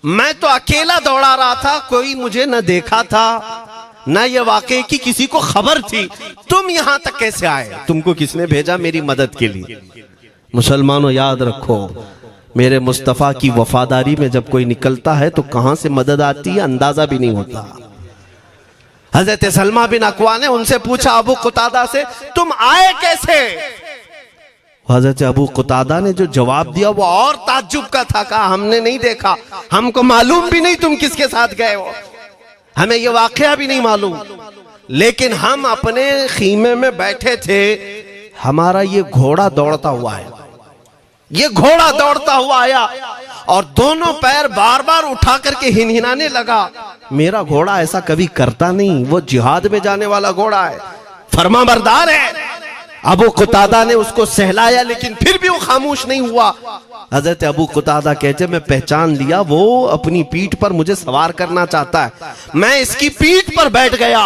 मैं तो अकेला दौड़ा रहा था, कोई मुझे न देखा था, न ये वाकई की किसी को खबर थी, तुम यहां तक कैसे आए? तुमको किसने भेजा मेरी मदद के लिए? मुसलमानों याद रखो, मेरे मुस्तफा की वफादारी में जब कोई निकलता है तो कहां से मदद आती है अंदाजा भी नहीं होता। हजरत सलमा बिन अकवा ने उनसे पूछा अबू कुतादा से, तुम आए कैसे? हजरत अबू कुतादा ने जो जवाब दिया वो और ताज्जुब का था। कहा, हमने नहीं देखा, हमको मालूम भी नहीं तुम किसके साथ गए हो, हमें ये वाकया भी नहीं मालूम, लेकिन हम अपने खीमे में बैठे थे, हमारा ये घोड़ा दौड़ता हुआ है, ये घोड़ा दौड़ता हुआ आया और दोनों पैर बार बार उठा करके हिनहिनाने लगा। मेरा घोड़ा ऐसा कभी करता नहीं, वो जिहाद में जाने वाला घोड़ा है, फरमाबरदार है। अबू कुतादा ने उसको सहलाया लेकिन फिर भी वो खामोश नहीं हुआ। हजरत अबू कुतादा कहते, मैं पहचान लिया, वो अपनी पीठ पर मुझे सवार करना चाहता है। मैं इसकी पीठ पर बैठ गया।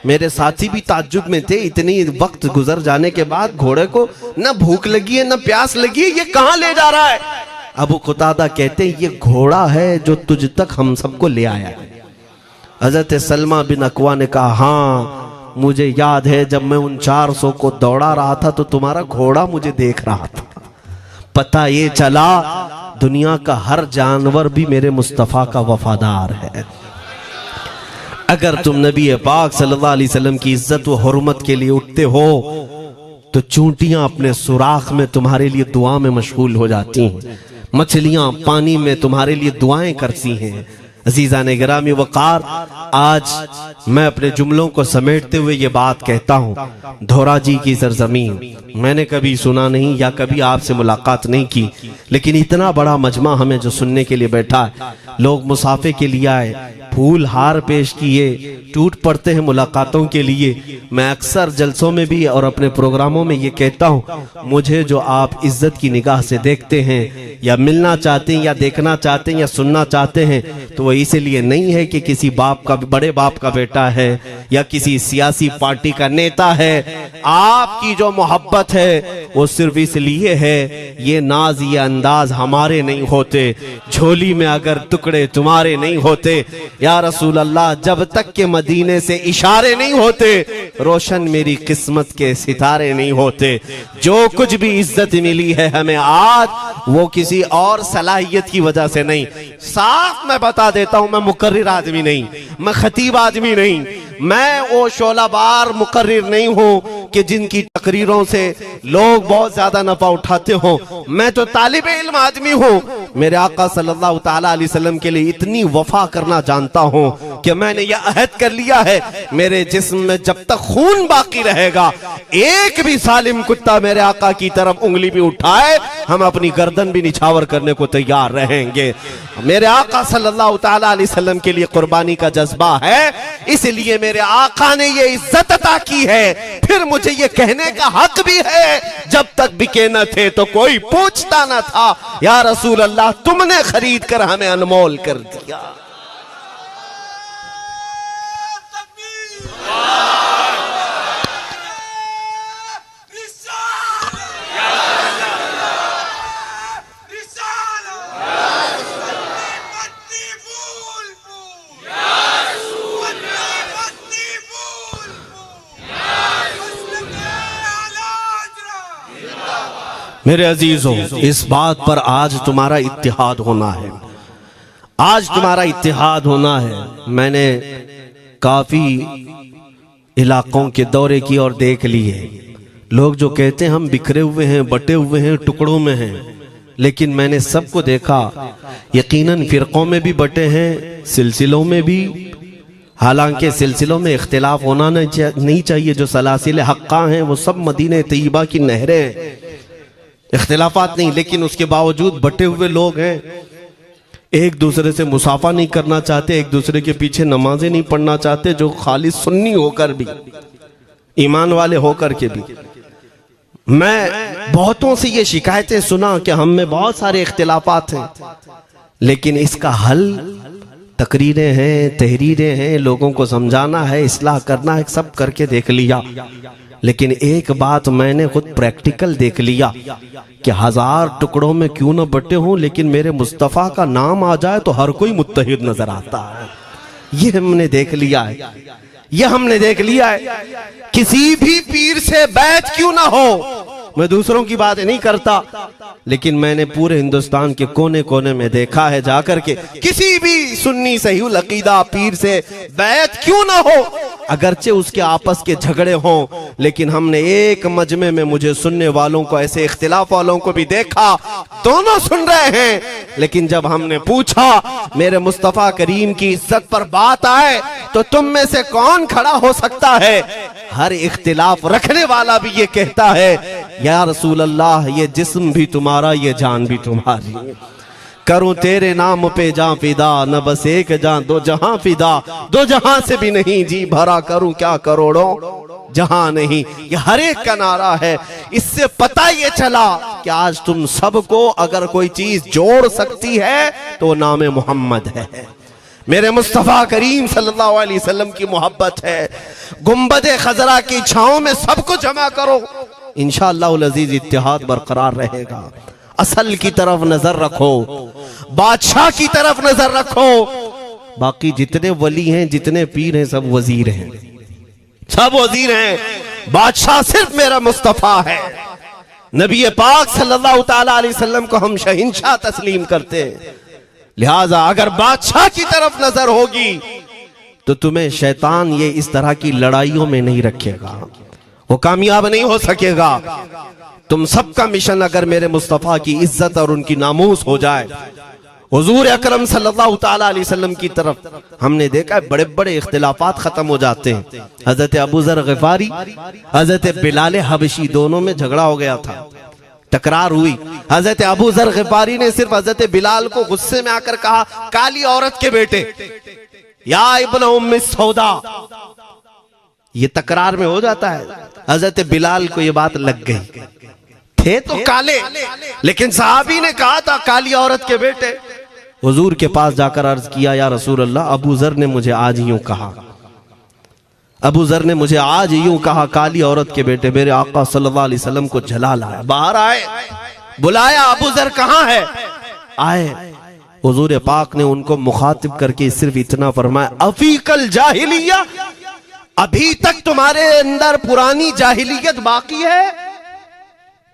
मेरे साथी भी ताज्जुब में थे, इतनी वक्त गुजर जाने के बाद घोड़े को न भूख लगी है न प्यास लगी है, ये कहां ले जा रहा है? अबू कुतादा कहते, ये घोड़ा है जो तुझ तक हम सबको ले आया है। हजरत सलमा बिन अकवा ने कहा, हाँ मुझे याद है, जब मैं उन 400 को दौड़ा रहा था तो तुम्हारा घोड़ा मुझे देख रहा था। पता ये चला दुनिया का हर जानवर भी मेरे मुस्तफा का वफादार है। अगर तुम नबी पाक सल्लल्लाहु अलैहि वसल्लम की इज्जत व हुर्मत के लिए उठते हो तो चूंटियां अपने सुराख में तुम्हारे लिए दुआ में मशगूल हो जाती हैं, मछलियां पानी में तुम्हारे लिए दुआएं करती हैं। अजीज़ान गिरामी वक़ार, आज मैं अपने जुमलों को समेटते हुए ये बात कहता हूँ, धोराजी की सरजमीन मैंने कभी सुना नहीं या कभी आपसे मुलाकात नहीं की, लेकिन इतना बड़ा मजमा हमें जो सुनने के लिए बैठा है, लोग मुसाफे के लिए आए, फूल हार पेश किए, टूट पड़ते हैं मुलाकातों के लिए। मैं अक्सर जलसों में भी और अपने प्रोग्रामों में ये कहता हूँ, मुझे जो आप इज्जत की निगाह से देखते हैं या मिलना चाहते हैं या देखना चाहते हैं या सुनना चाहते हैं, तो वो इसलिए नहीं है कि किसी बाप का, बड़े बाप का बेटा है या किसी सियासी पार्टी का नेता है। आपकी जो मोहब्बत है वो सिर्फ इसलिए है, ये नाज ये अंदाज हमारे नहीं होते, झोली में अगर टुकड़े तुम्हारे नहीं होते, या रसूल अल्लाह जब तक के मदीने से इशारे नहीं होते, रोशन मेरी किस्मत के सितारे नहीं होते। जो कुछ भी इज्जत मिली है हमें आज, वो किसी और सलाहियत की वजह से नहीं। साफ मैं बता देता हूं, मैं मुकर्रिर आदमी नहीं, मैं खतीब आदमी नहीं, मैं वो शोलाबार मुकर्रिर नहीं हूं कि जिनकी तकरीरों से लोग बहुत ज्यादा नफा उठाते हो। मैं तो तालिब इल्म आदमी हूं। मेरे आका सल्लल्लाहु ताला अलैहि वसल्लम के लिए इतनी वफा करना जानता हूं कि मैंने यह अहद कर लिया है, मेरे जिस्म में जब तक खून बाकी रहेगा, एक भी सालिम कुत्ता मेरे आका की तरफ उंगली भी उठाए, हम अपनी गर्दन भी निछावर करने को तैयार रहेंगे। मेरे आका सल्लल्लाहु ताला अलैहि वसल्लम के लिए कुर्बानी का जज्बा है, इसलिए मेरे आका ने ये इज्जत अता की है। फिर मुझे ये कहने का हक भी है, जब तक बिके न थे तो कोई पूछता न था, या रसूल अल्लाह तुमने खरीद कर हमें अनमोल कर दिया। मेरे अजीजों, इस बात पर आज तुम्हारा इत्तिहाद होना है, आज तुम्हारा इत्तिहाद होना है। मैंने काफी इलाकों के दौरे की और देख लिए, लोग जो कहते हैं हम बिखरे हुए हैं, बटे हुए हैं, टुकड़ों में हैं, लेकिन मैंने सबको देखा, यकीनन फिरकों में भी बटे हैं, सिलसिलों में भी। हालांकि सिलसिलों में इख्तिलाफ होना नहीं चाहिए, जो सलासिल हक्का हैं वो सब मदीने तैयबा की नहरें हैं, इख्तिलाफात नहीं, लेकिन उसके बावजूद बटे हुए लोग हैं। एक दूसरे से मुसाफा नहीं करना चाहते, एक दूसरे के पीछे नमाजें नहीं पढ़ना चाहते, जो खाली सुन्नी होकर भी, ईमान वाले होकर के भी। मैं बहुतों से ये शिकायतें सुना कि हम में बहुत सारे इख्तिलाफात हैं, लेकिन इसका हल तकरीरें हैं, तहरीरें हैं, लोगों को समझाना है, इस्लाह करना है, सब करके देख लिया। लेकिन एक बात मैंने खुद प्रैक्टिकल देख लिया कि 1000 टुकड़ों में क्यों ना बटे हों, लेकिन मेरे मुस्तफ़ा का नाम आ जाए तो हर कोई मुत्तहिद नजर आता है। ये हमने देख लिया है, ये हमने देख लिया है। किसी भी पीर से बैत क्यों ना हो, मैं दूसरों की बात नहीं करता, लेकिन मैंने पूरे हिंदुस्तान के कोने कोने में देखा है जाकर के, किसी भी सुन्नी सहीहुल अकीदा पीर से बैत क्यों ना हो, अगरचे उसके आपस के झगड़े हों, लेकिन हमने एक मजमे में मुझे सुनने वालों को, ऐसे इख्तिलाफ वालों को भी देखा, दोनों सुन रहे हैं, लेकिन जब हमने पूछा मेरे मुस्तफ़ा करीम की इज्जत पर बात आए तो तुम में से कौन खड़ा हो सकता है, हर इख्तिलाफ रखने वाला भी ये कहता है या रसूल अल्लाह, ये जिस्म भी तुम्हारा, ये जान भी तुम्हारी, करूं तेरे नाम पे जां फिदा, न बस एक जान दो जहां फिदा, दो जहां से भी नहीं जी भरा, करूं क्या करोड़ों जहां नहीं। ये हर एक का नारा है। इससे पता ये चला कि आज तुम सबको अगर कोई चीज जोड़ सकती है तो नाम मोहम्मद है, मेरे मुस्तफ़ा करीम सल्लल्लाहु अलैहि वसल्लम की मोहब्बत है। गुंबदे खजरा की छांव में सबको जमा करो, इंशाअल्लाह अज़ीज इत्तिहाद बरकरार रहेगा। असल की तरफ नजर रखो, बादशाह की तरफ नजर रखो। बाकी जितने वली हैं, जितने पीर हैं, सब वजीर हैं, सब वजीर हैं, बादशाह सिर्फ मेरा मुस्तफ़ा है। नबी पाक सल्लल्लाहु ताला अलैहि वसल्लम को हम शहंशाह तस्लीम करते हैं, लिहाजा अगर बादशाह की तरफ नजर होगी तो तुम्हें शैतान ये इस तरह की लड़ाइयों में नहीं रखेगा, वो कामयाब नहीं हो सकेगा। तुम सबका मिशन अगर मेरे मुस्तफ़ा की इज्जत और उनकी नामूस हो जाए, हुजूर अकरम सल्लल्लाहु ताला अलैहि वसल्लम की तरफ हमने देखा बड़े बड़े इख्तिलाफात खत्म हो जाते हैं। हजरत अबू ज़र ग़िफ़ारी, हजरत बिलाल हबशी, दोनों में झगड़ा हो गया था, तकरार हुई। हजरत अबू ज़र ग़िफ़ारी ने सिर्फ हजरत बिलाल को गुस्से में आकर कहा, काली औरत के बेटे, या इब्न उम्मी सौदा। ये तकरार में हो जाता है। हजरत बिलाल को ये बात लग गई, थे तो काले, लेकिन सहाबी ने कहा था काली औरत के बेटे। हुजूर के पास जाकर अर्ज किया, या रसूल अल्लाह, अबू ज़र ने मुझे आज यूं कहा, अबू ज़र ने मुझे आज यूं कहा, काली औरत के बेटे। मेरे आका सल्लल्लाहु अलैहि वसल्लम को जला लाया, बाहर आए, बुलाया, अबू ज़र कहाँ है? आए। हुजूर पाक ने उनको मुखातिब करके सिर्फ इतना फरमाया, अफीकल जाहिलिया, अभी तक तुम्हारे अंदर पुरानी जाहिलियत बाकी है?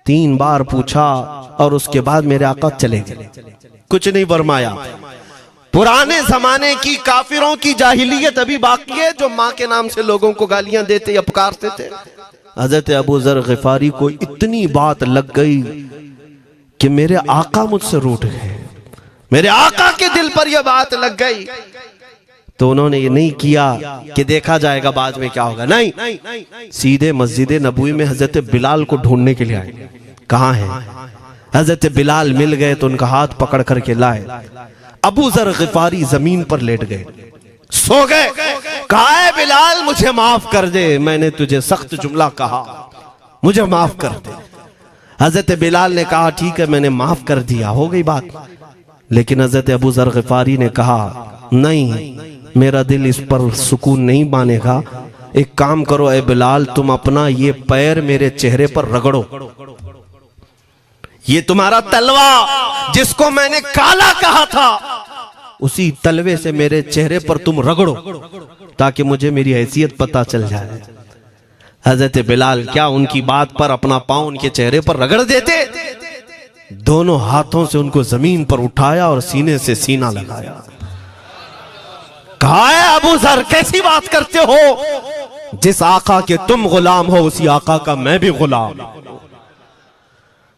3 बार पूछा और उसके बाद मेरे आका चले गए, कुछ नहीं फरमाया। पुराने जमाने की काफिरों की जाहिलियत अभी बाकी है, जो माँ के नाम से लोगों को गालियां देते या पुकारते थे। हजरत अबू ज़र ग़िफ़ारी को इतनी बात लग गई कि मेरे आका मुझसे रूठ गए, मेरे आका के दिल पर यह बात लग गई। तो उन्होंने ये नहीं किया कि देखा जाएगा बाद में क्या होगा, नहीं, सीधे मस्जिद नबवी में हजरत बिलाल को ढूंढने के लिए आए। कहाँ है? हजरत बिलाल मिल गए तो उनका हाथ पकड़ करके लाए। अबू ज़र ग़िफ़ारी जमीन पर लेट गए, सो गए। कहा है बिलाल, मुझे माफ कर दे, मैंने तुझे सख्त जुमला कहा, मुझे माफ कर दे। हजरत बिलाल ने कहा, ठीक है, मैंने माफ कर दिया, हो गई बात। लेकिन हजरत अबू ज़र ग़िफ़ारी ने कहा, नहीं, मेरा दिल इस पर सुकून नहीं मानेगा। एक काम करो ए बिलाल, तुम अपना ये पैर मेरे चेहरे पर रगड़ो, ये तुम्हारा तलवा जिसको मैंने काला कहा था, उसी तलवे से मेरे चेहरे पर तुम रगड़ो, ताकि मुझे मेरी हैसियत पता चल जाए। हजरत बिलाल क्या उनकी बात पर अपना पांव उनके चेहरे पर रगड़ देते, दोनों हाथों से उनको जमीन पर उठाया और सीने से सीना लगाया। कहा है अबू ज़र, कैसी बात करते हो? जिस आका के तुम गुलाम हो, उसी आका का मैं भी गुलाम।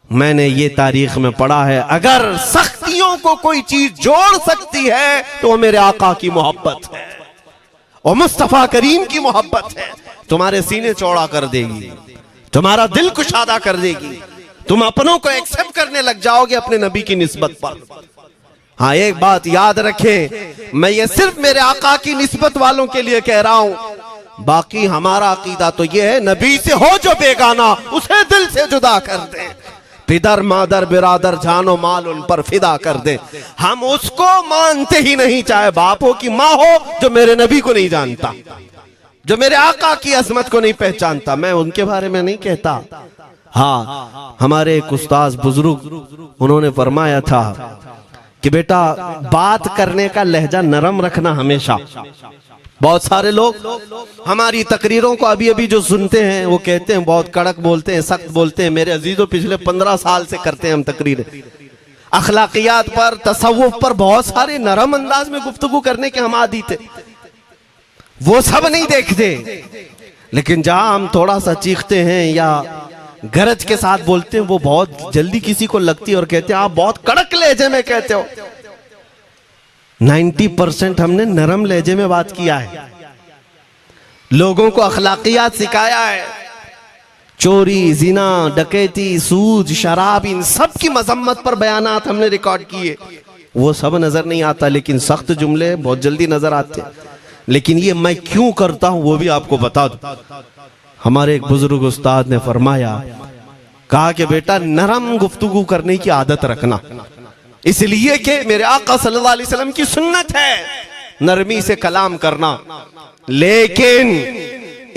मैंने ये तारीख में पढ़ा है, अगर सख्तियों को कोई चीज जोड़ सकती है तो वो मेरे आका की मोहब्बत है और मुस्तफा करीम की मोहब्बत है। तुम्हारे सीने चौड़ा कर देगी, तुम्हारा दिल कुशादा कर देगी, तुम अपनों को एक्सेप्ट करने लग जाओगे अपने नबी की निस्बत पर। हाँ, एक बात याद रखें, मैं ये सिर्फ मेरे आका की निस्बत वालों के लिए कह रहा हूं। बाकी हमारा अकीदा तो ये है, नबी से हो जो बेगाना उसे दिल से जुदा कर दे, पिदर मादर बिरादर जानो माल उन पर फिदा कर दे। हम उसको मानते ही नहीं, चाहे बाप हो कि माँ हो, जो मेरे नबी को नहीं जानता, जो मेरे आका की अजमत को नहीं पहचानता। मैं उनके बारे में नहीं कहता। हाँ, हमारे एक उस्ताद बुजुर्ग उन्होंने फरमाया था कि बेटा बात करने का लहजा नरम रखना हमेशा। बहुत सारे लोग हमारी तकरीरों को अभी अभी जो सुनते हैं वो कहते हैं बहुत कड़क बोलते हैं, सख्त बोलते हैं। मेरे अजीजों, पिछले 15 साल से करते हैं हम तकरीरें, अखलाकियात पर, तसव्वुफ पर बहुत सारे नरम अंदाज में गुफ्तगू करने के हम आदी थे। वो सब नहीं देखते, लेकिन जहां हम थोड़ा सा चीखते हैं या गरज के साथ बोलते हैं, वो बहुत जल्दी किसी को लगती है और कहते हैं आप बहुत कड़क लहजे में कहते हो। 90% हमने नरम लहजे में बात किया है, लोगों को अखलाकियात सिखाया है। चोरी, जिना, डकैती, सूद, शराब, इन सब की मजम्मत पर बयानात हमने रिकॉर्ड किए। वो सब नजर नहीं आता, लेकिन सख्त जुमले बहुत जल्दी नजर आते हैं। लेकिन ये मैं क्यों करता हूं वो भी आपको बता दूं। हमारे एक बुजुर्ग उस्ताद ने फरमाया, कहा कि बेटा नरम गुफ्तगू करने की आदत रखना, इसलिए कि मेरे आका सल्लल्लाहु अलैहि वसल्लम की सुन्नत है नरमी से कलाम करना। लेकिन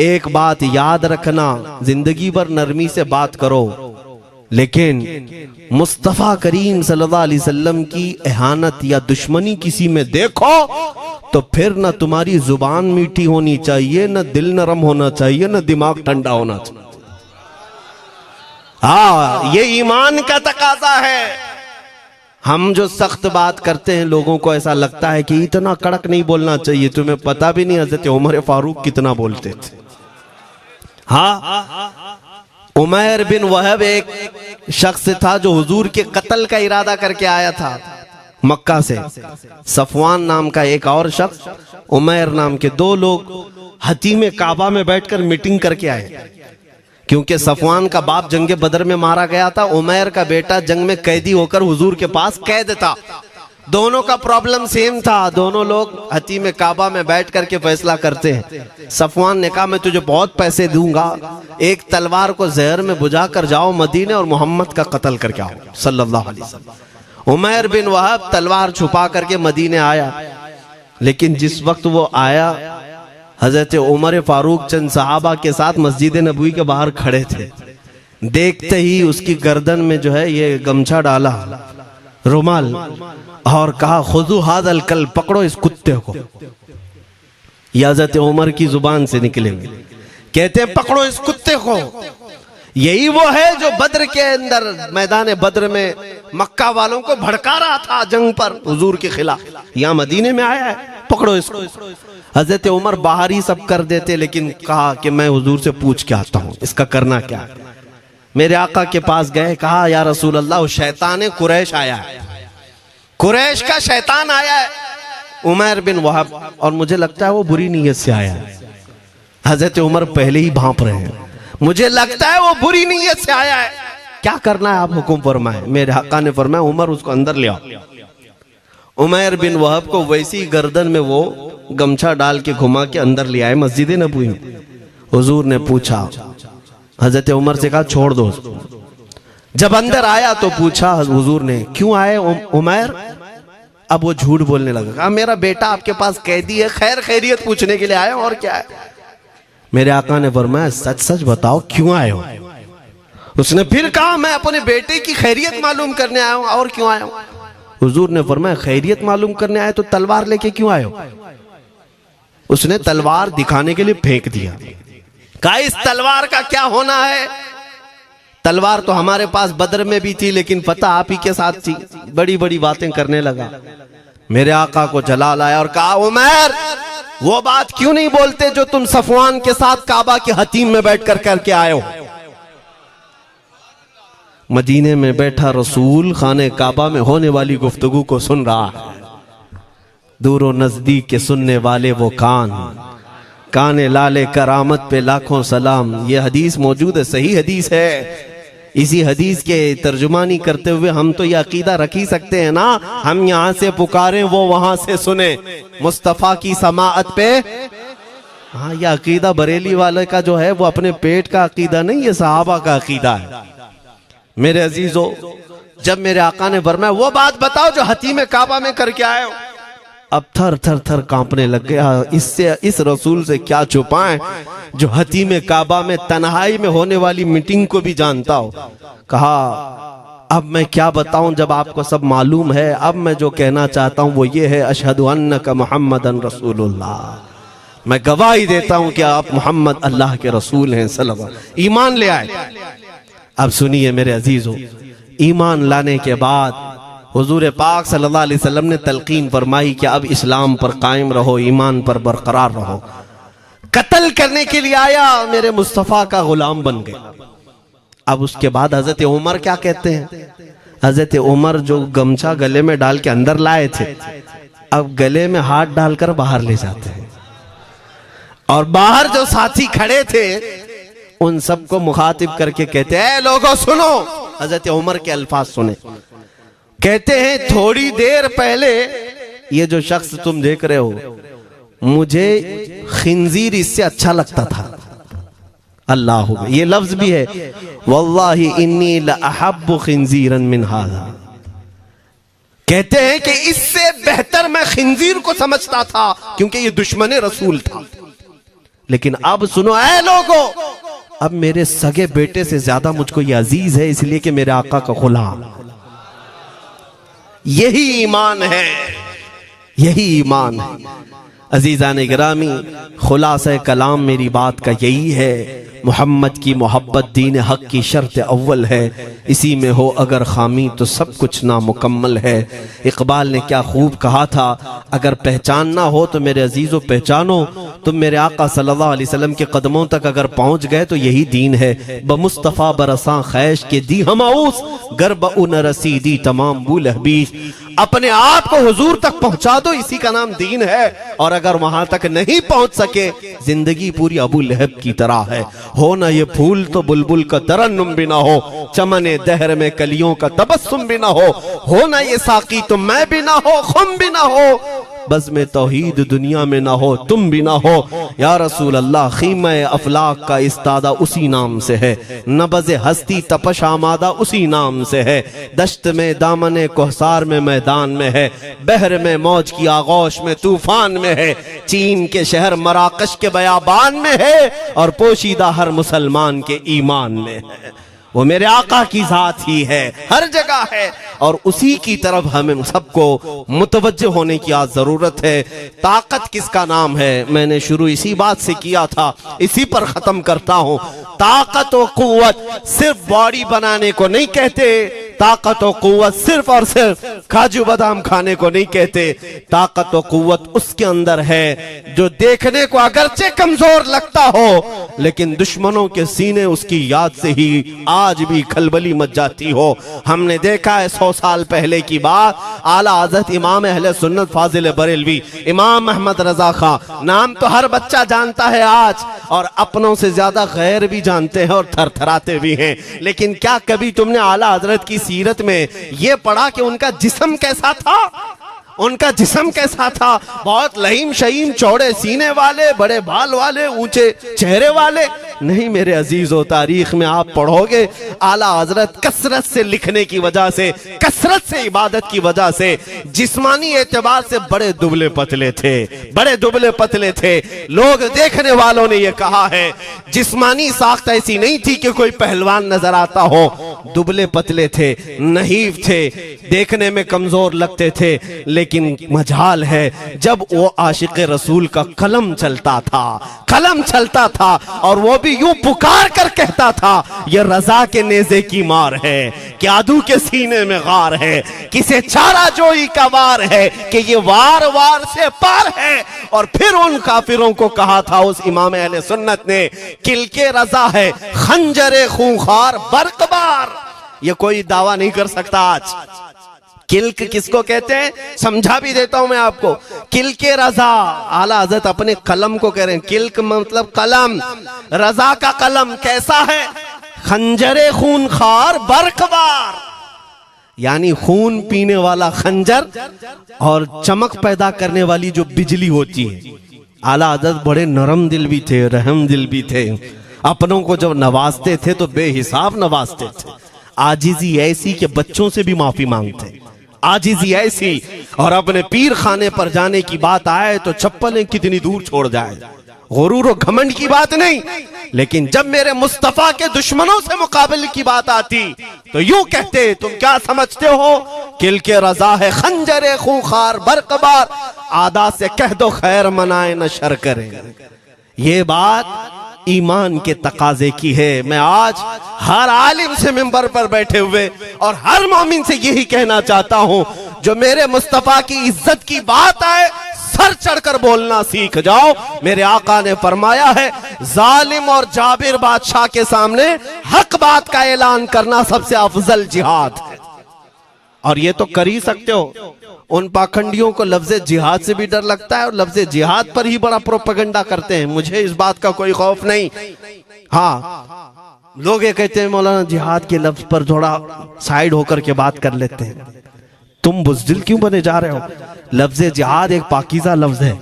एक बात याद रखना, जिंदगी भर नरमी से बात करो, लेकिन मुस्तफा करीम सल्लल्लाहु अलैहि वसल्लम की एहानत या दुश्मनी किसी में देखो तो फिर न तुम्हारी जुबान मीठी होनी चाहिए, न दिल नरम होना चाहिए, न दिमाग ठंडा होना चाहिए। हाँ, ये ईमान का तकाजा है। हम जो सख्त बात करते हैं, लोगों को ऐसा लगता है कि इतना कड़क नहीं बोलना चाहिए। तुम्हें पता भी नहीं हजरत उमर फारूक कितना बोलते थे। हाँ, उमैर बिन वहब एक शख्स था जो हुजूर के कत्ल का इरादा करके आया था मक्का से। सफवान नाम का एक और शख्स, उमैर नाम के, दो लोग हतीम काबा में बैठकर मीटिंग करके आए। क्योंकि सफवान का बाप जंग बदर में मारा गया था, उमैर का बेटा जंग में कैदी होकर हुजूर के पास कैद था। दोनों का प्रॉब्लम सेम था। दोनों लोग हतीम काबा में बैठ करके फैसला करते हैं। सफवान ने कहा मैं तुझे बहुत पैसे दूंगा, एक तलवार को जहर में बुझा कर जाओ मदीने और मोहम्मद का कत्ल करके आओ सल्लल्लाहु अलैहि वसल्लम। उमैर बिन वहब तलवार छुपा करके मदीने आया, लेकिन जिस वक्त वो आया, हजरत उमर फारूक चंद सहाबा के साथ मस्जिद नबवी के बाहर खड़े थे। देखते ही उसकी गर्दन में जो है ये गमछा डाला, रुमाल, और कहा खुदू हादल कल, पकड़ो इस कुत्ते को। यह हजरत उमर की जुबान से निकलेंगे, कहते हैं पकड़ो इस कुत्ते को। यही वो है जो बद्र के अंदर, मैदान बद्र में मक्का वालों को भड़का रहा था जंग पर हुजूर के खिलाफ। यहाँ मदीने में आया है, पकड़ो इसको। हजरत उमर बाहर ही सब कर देते, लेकिन कहा कि मैं हुजूर से पूछ के आता हूँ इसका करना क्या है। मेरे आका के पास गए, कहा या रसूल अल्लाह, शैतान कुरैश आया है, कुरैश का शैतान आया है, उमैर बिन वहब, और मुझे लगता है वो बुरी नीयत से आया है। हजरत उमर पहले ही भांप रहे हैं, मुझे लगता है वो बुरी नीयत से आया है, क्या करना है आप हुक्म फरमाए। मेरे आका ने फरमाया उमर उसको अंदर ले आओ। उमैर बिन वहब को वैसी गर्दन में वो गमछा डाल के घुमा के अंदर ले आए मस्जिद नबवी में। हुजूर ने पूछा, हजरत उमर से कहा छोड़ दो उसको। जब अंदर आया तो पूछा हुजूर ने, क्यों आए उमैर? अब वो झूठ बोलने लगा, कहा मेरा बेटा आपके पास कैदी है, खैर खैरियत पूछने के लिए आया, और क्या है। मेरे आका ने फरमाया सच सच बताओ क्यों आए हो। उसने फिर कहा मैं अपने बेटे की खैरियत मालूम करने आया हूं, और क्यों आया हूं। हुजूर ने फरमाया खैरियत मालूम करने आए तो तलवार लेके क्यों आए हो। उसने तलवार दिखाने के लिए फेंक दिया, कहा इस तलवार का क्या होना है। तलवार तो हमारे पास बदर में भी थी, लेकिन पता आप ही के साथ थी। बड़ी बड़ी बातें करने लगा। मेरे आका को जलाल आया और कहा उमैर वो बात क्यों नहीं बोलते जो तुम सफवान के साथ काबा के हतीम में बैठकर करके आए हो। मदीने में बैठा रसूल खाने काबा में होने वाली गुफ्तगू को सुन रहा है। दूरो नजदीक के सुनने वाले वो काने लाले करामत पे लाखों सलाम। ये हदीस मौजूद है, सही हदीस है। इसी हदीस के तर्जुमानी करते हुए हम तो ये अकीदा रख ही सकते हैं ना, हम यहाँ से पुकारें वो वहां से सुने, मुस्तफा की समाअत पे। हाँ, ये अकीदा बरेली वाले का जो है वो अपने पेट का अकीदा नहीं, ये सहाबा का अकीदा है। मेरे अजीजों, जब मेरे आका ने फरमाया वो बात बताओ जो हतीम काबा में करके आए हो, अब थर थर थर कांपने लग गया। इससे इस रसूल से क्या छुपाएं जो हतीम काबा में तन्हाई में होने वाली मीटिंग को भी जानता हो। कहा अब मैं क्या बताऊं जब आपको सब मालूम है। अब मैं जो कहना चाहता हूं वो ये है, अशहदु अन्नका मुहम्मदन रसूलुल्लाह, मैं गवाही देता हूं कि आप मोहम्मद अल्लाह के रसूल हैं सल्लल्लाहु। ईमान ले आए। अब सुनिए मेरे अजीजों, ईमान लाने के बाद हुजूर पाक सल्लल्लाहु अलैहि वसल्लम ने तलकीन फरमाई कि अब इस्लाम पर कायम रहो, ईमान पर बरकरार रहो। कत्ल करने के लिए आया, मेरे मुस्तफ़ा का गुलाम बन गए। अब उसके बाद हजरत उमर क्या कहते हैं, हजरत उमर जो गमछा गले में डाल के अंदर लाए थे, अब गले में हाथ डालकर बाहर ले जाते हैं। और बाहर जो साथी खड़े थे उन सबको मुखातिब करके कहते हैं, लोगों सुनो। हजरत उमर के अल्फाज सुने, कहते हैं थोड़ी देर पहले ये जो शख्स तुम देख रहे हो, मुझे खिंजीर इससे अच्छा लगता था। अल्लाह, ये लफ्ज भी है, वल्लाही इन्नी लअहब्बु खिंजीरन मिन हाज़ा। कहते हैं कि इससे बेहतर मैं खिंजीर को समझता था क्योंकि ये दुश्मन रसूल था। लेकिन अब सुनो ऐ लोगों, अब मेरे सगे बेटे से ज्यादा मुझको ये अजीज है, इसलिए कि मेरे आका का गुलाम। यही ईमान है, यही ईमान है। अजीज़ान गिरामी, खुलासा कलाम मेरी बात का यही है, मोहम्मद की मोहब्बत दीन हक की शर्त अव्वल है। इसी में हो अगर खामी तो सब कुछ नामुकम्मल है। इकबाल ने क्या खूब कहा था, अगर पहचानना हो तो मेरे अजीज़ों पहचानो, तुम मेरे आका सल्लल्लाहु अलैहि वसल्लम के कदमों तक अगर पहुंच गए तो यही दीन है। बमुस्तफ़ा बरसा खैश के दी हमाऊस, गर्ब उन रसीदी तमाम बुल हबीस। अपने आप को हुजूर तक पहुंचा दो, इसी का नाम दीन है। और अगर वहां तक नहीं पहुंच सके, जिंदगी पूरी अबू लहब की तरह है। हो ना ये फूल तो बुलबुल का तरन्नुम भी ना हो, चमने दहर में कलियों का तबस्सुम भी ना हो ना ये साकी तो मैं भी ना हो, खुम भी ना हो, बस में तौहीद दुनिया में ना हो, तुम भी ना हो। या रसूल अल्लाह, खीमा अफलाक का इस्तादा उसी नाम से है, नबज़ हस्ती तपश आमादा उसी नाम से है। दश्त में दामने कोहसार में मैदान में है, बहर में मौज की आगोश में तूफान में है, चीन के शहर मराकश के बयाबान में है, और पोशीदा हर मुसलमान के ईमान में है। वो मेरे आका की जात ही है, हर जगह है, और उसी की तरफ हमें सबको मुतवज्जो होने की आज जरूरत है। ताकत किसका नाम है, मैंने शुरू इसी बात से किया था, इसी पर खत्म करता हूं। ताकत और कुव्वत सिर्फ बॉडी बनाने को नहीं कहते, ताकत और कुव्वत सिर्फ और सिर्फ काजू बादाम खाने को नहीं कहते। ताकत और कुव्वत उसके अंदर है जो देखने को अगरचे कमजोर लगता हो, लेकिन दुश्मनों के सीने उसकी याद से ही आज भी खलबली मच जाती हो। हमने देखा है 100 साल पहले की बात, आला हज़रत इमाम अहले सुन्नत फाजिल बरेलवी इमाम अहमद रजा खां, नाम तो हर बच्चा जानता है आज, और अपनों से ज्यादा गैर भी जानते हैं और थरथराते भी हैं। लेकिन क्या कभी तुमने आला हजरत की सीरत में यह पढ़ा कि उनका जिस्म कैसा था? उनका जिस्म कैसा था? बहुत लहीम शहीम, चौड़े सीने वाले, बड़े बाल वाले, ऊंचे चेहरे वाले? नहीं मेरे अजीजों, तारीख में आप पढ़ोगे आला हजरत कसरत से लिखने की वजह से, कसरत से इबादत की वजह से जिस्मानी एतबार से बड़े दुबले पतले थे, बड़े दुबले पतले थे। लोग देखने वालों ने यह कहा है जिस्मानी साख्त ऐसी नहीं थी कि कोई पहलवान नजर आता हो, दुबले पतले थे, नहीफ थे, देखने में कमजोर लगते थे। लेकिन मजाल है जब वो आशिक रसूल का कलम चलता था, कलम चलता था, और वो भी यूं पुकार कर कहता था ये रजा के नेज़े की मार है, क्या आदू के सीने में गार है, किसे चारा जोई का वार है कि ये वार वार से पार है। और फिर उन काफिरों को कहा था उस इमाम अहले सुन्नत ने, किल के रजा है खंजरे खूंखार बरकबार। ये कोई दावा नहीं कर सकता आज। किल्क किसको कहते हैं समझा भी देता हूं मैं आपको। किल के रजा, आला हज़रत अपने कलम को कह रहे हैं, किल्क मतलब कलम, रजा का कलम कैसा है? खंजरे खून खार बरकबार, यानी खून पीने वाला खंजर और चमक पैदा करने वाली जो बिजली होती है। आला हज़रत बड़े नरम दिल भी थे, रहम दिल भी थे। अपनों को जब नवाजते थे तो बेहिसाब नवाजते थे। आजिजी ऐसी कि बच्चों से भी माफी मांगते, आजिजी ऐसी, और अपने पीर खाने पर जाने की बात आए तो चप्पलें कितनी दूर छोड़ जाए। गुरूर और घमंड की बात नहीं, लेकिन जब मेरे मुस्तफा के दुश्मनों से मुकाबले की बात आती तो यूं कहते, तुम क्या समझते हो किल के रजा है खंजरे खूंखार बरकबार, आदा से कह दो खैर मनाए न शर करे। ये बात ईमान के तकाजे की है। मैं आज हर आलिम से मिंबर पर बैठे हुए और हर मोमिन से यही कहना चाहता हूं, जो मेरे मुस्तफा की इज्जत की बात आए सर चढ़कर बोलना सीख जाओ। मेरे आका ने फरमाया है, जालिम और जाबिर बादशाह के सामने हक बात का ऐलान करना सबसे अफजल जिहाद है। और ये तो कर ही सकते हो। उन पाखंडियों को लफ्ज़ जिहाद से भी डर लगता है और लफ्ज़ जिहाद पर ही बड़ा प्रोपेगेंडा करते हैं। मुझे इस बात का कोई खौफ नहीं। हाँ, लोग ये कहते हैं मौलाना जिहाद के लफ्ज पर थोड़ा साइड होकर के बात कर लेते हैं। तुम बुज़दिल क्यों बने जा रहे हो? लफ्ज़ जिहाद एक पाकीज़ा लफ्ज है,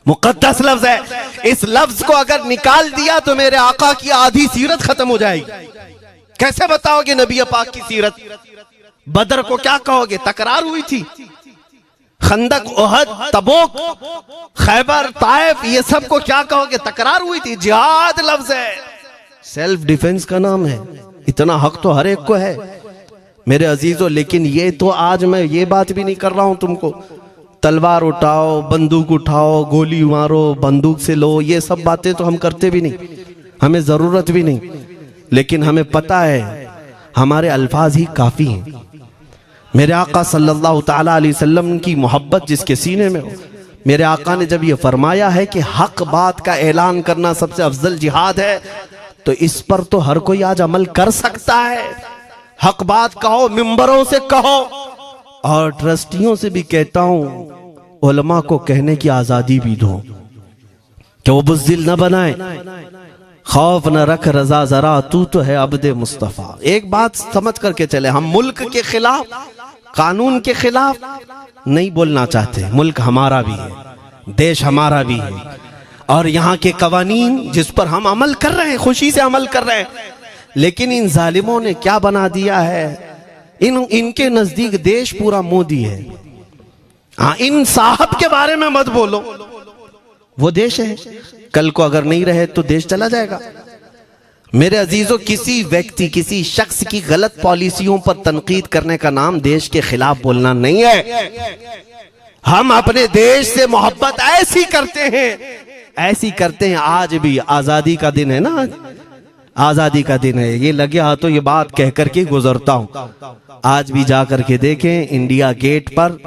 मुकद्दस लफ्ज है। इस लफ्ज को अगर निकाल दिया तो मेरे आका की आधी सीरत खत्म हो जाएगी। कैसे बताओगे नबी पाक की सीरत? बदर को क्या कहोगे? तकरार हुई थी। खंदक, ओहद, तबूक, खैबर, ताइफ, ये सब को क्या कहोगे? तकरार हुई थी। जिहाद लफ्ज है, सेल्फ डिफेंस का नाम है। इतना हक तो हर एक को है मेरे अजीजों। लेकिन ये तो आज मैं ये बात भी नहीं कर रहा हूं तुमको तलवार उठाओ, बंदूक उठाओ, गोली मारो, बंदूक से लो, ये सब बातें तो हम करते भी नहीं, हमें जरूरत भी नहीं। लेकिन हमें पता है हमारे अल्फाज ही काफी हैं। मेरे आका सल्लल्लाहु ताला अलैहि वसल्लम की मोहब्बत जिसके सीने में हो, मेरे आका ने जब ये फरमाया है कि हक बात का ऐलान करना सबसे अफजल जिहाद है, तो इस पर तो हर कोई आज अमल कर सकता है। हक बात कहो, मिंबरों से कहो, और ट्रस्टियों से भी कहता हूं उलमा को कहने की आजादी भी दो कि वो बुज़दिल न बनाए, खौफ न रख रजा जरा, तू तो है अब्दे मुस्तफा। एक बात समझ करके चले, हम मुल्क के खिलाफ, कानून के खिलाफ नहीं बोलना चाहते। मुल्क हमारा भी है, देश हमारा भी है, और यहाँ के कवानीन जिस पर हम अमल कर रहे हैं, खुशी से अमल कर रहे हैं। लेकिन इन जालिमों ने क्या बना दिया है, इनके नजदीक देश पूरा मोदी है। हाँ, इन साहब के बारे में मत बोलो, वो देश है, कल को अगर नहीं रहे तो देश चला जाएगा। मेरे अजीजों, किसी व्यक्ति, किसी शख्स की गलत पॉलिसियों पर तनकीद करने का नाम देश के खिलाफ बोलना नहीं है। हम अपने देश से मोहब्बत ऐसी करते हैं, ऐसी करते हैं। आज भी आजादी का दिन है ना, आजादी का दिन है। ये लगे हाथों ये बात कह करके गुजरता हूं। आज भी जा करके देखें, इंडिया गेट पर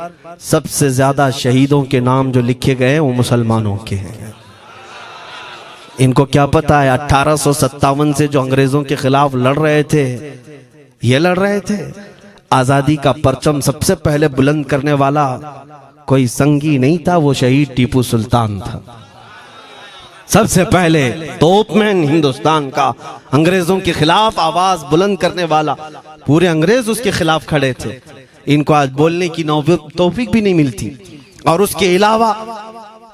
सबसे ज्यादा शहीदों के नाम जो लिखे गए हैं वो मुसलमानों के हैं। इनको क्या पता है 1857 से जो अंग्रेजों के खिलाफ लड़ रहे थे, ये लड़ रहे थे। आजादी का परचम सबसे पहले बुलंद करने वाला कोई संगी नहीं था, वो शहीद टीपू सुल्तान था। सबसे पहले तोपमैन हिंदुस्तान का, अंग्रेजों के खिलाफ आवाज बुलंद करने वाला। पूरे अंग्रेज उसके खिलाफ खड़े थे। इनको आज बोलने की तौफीक भी नहीं मिलती। और उसके अलावा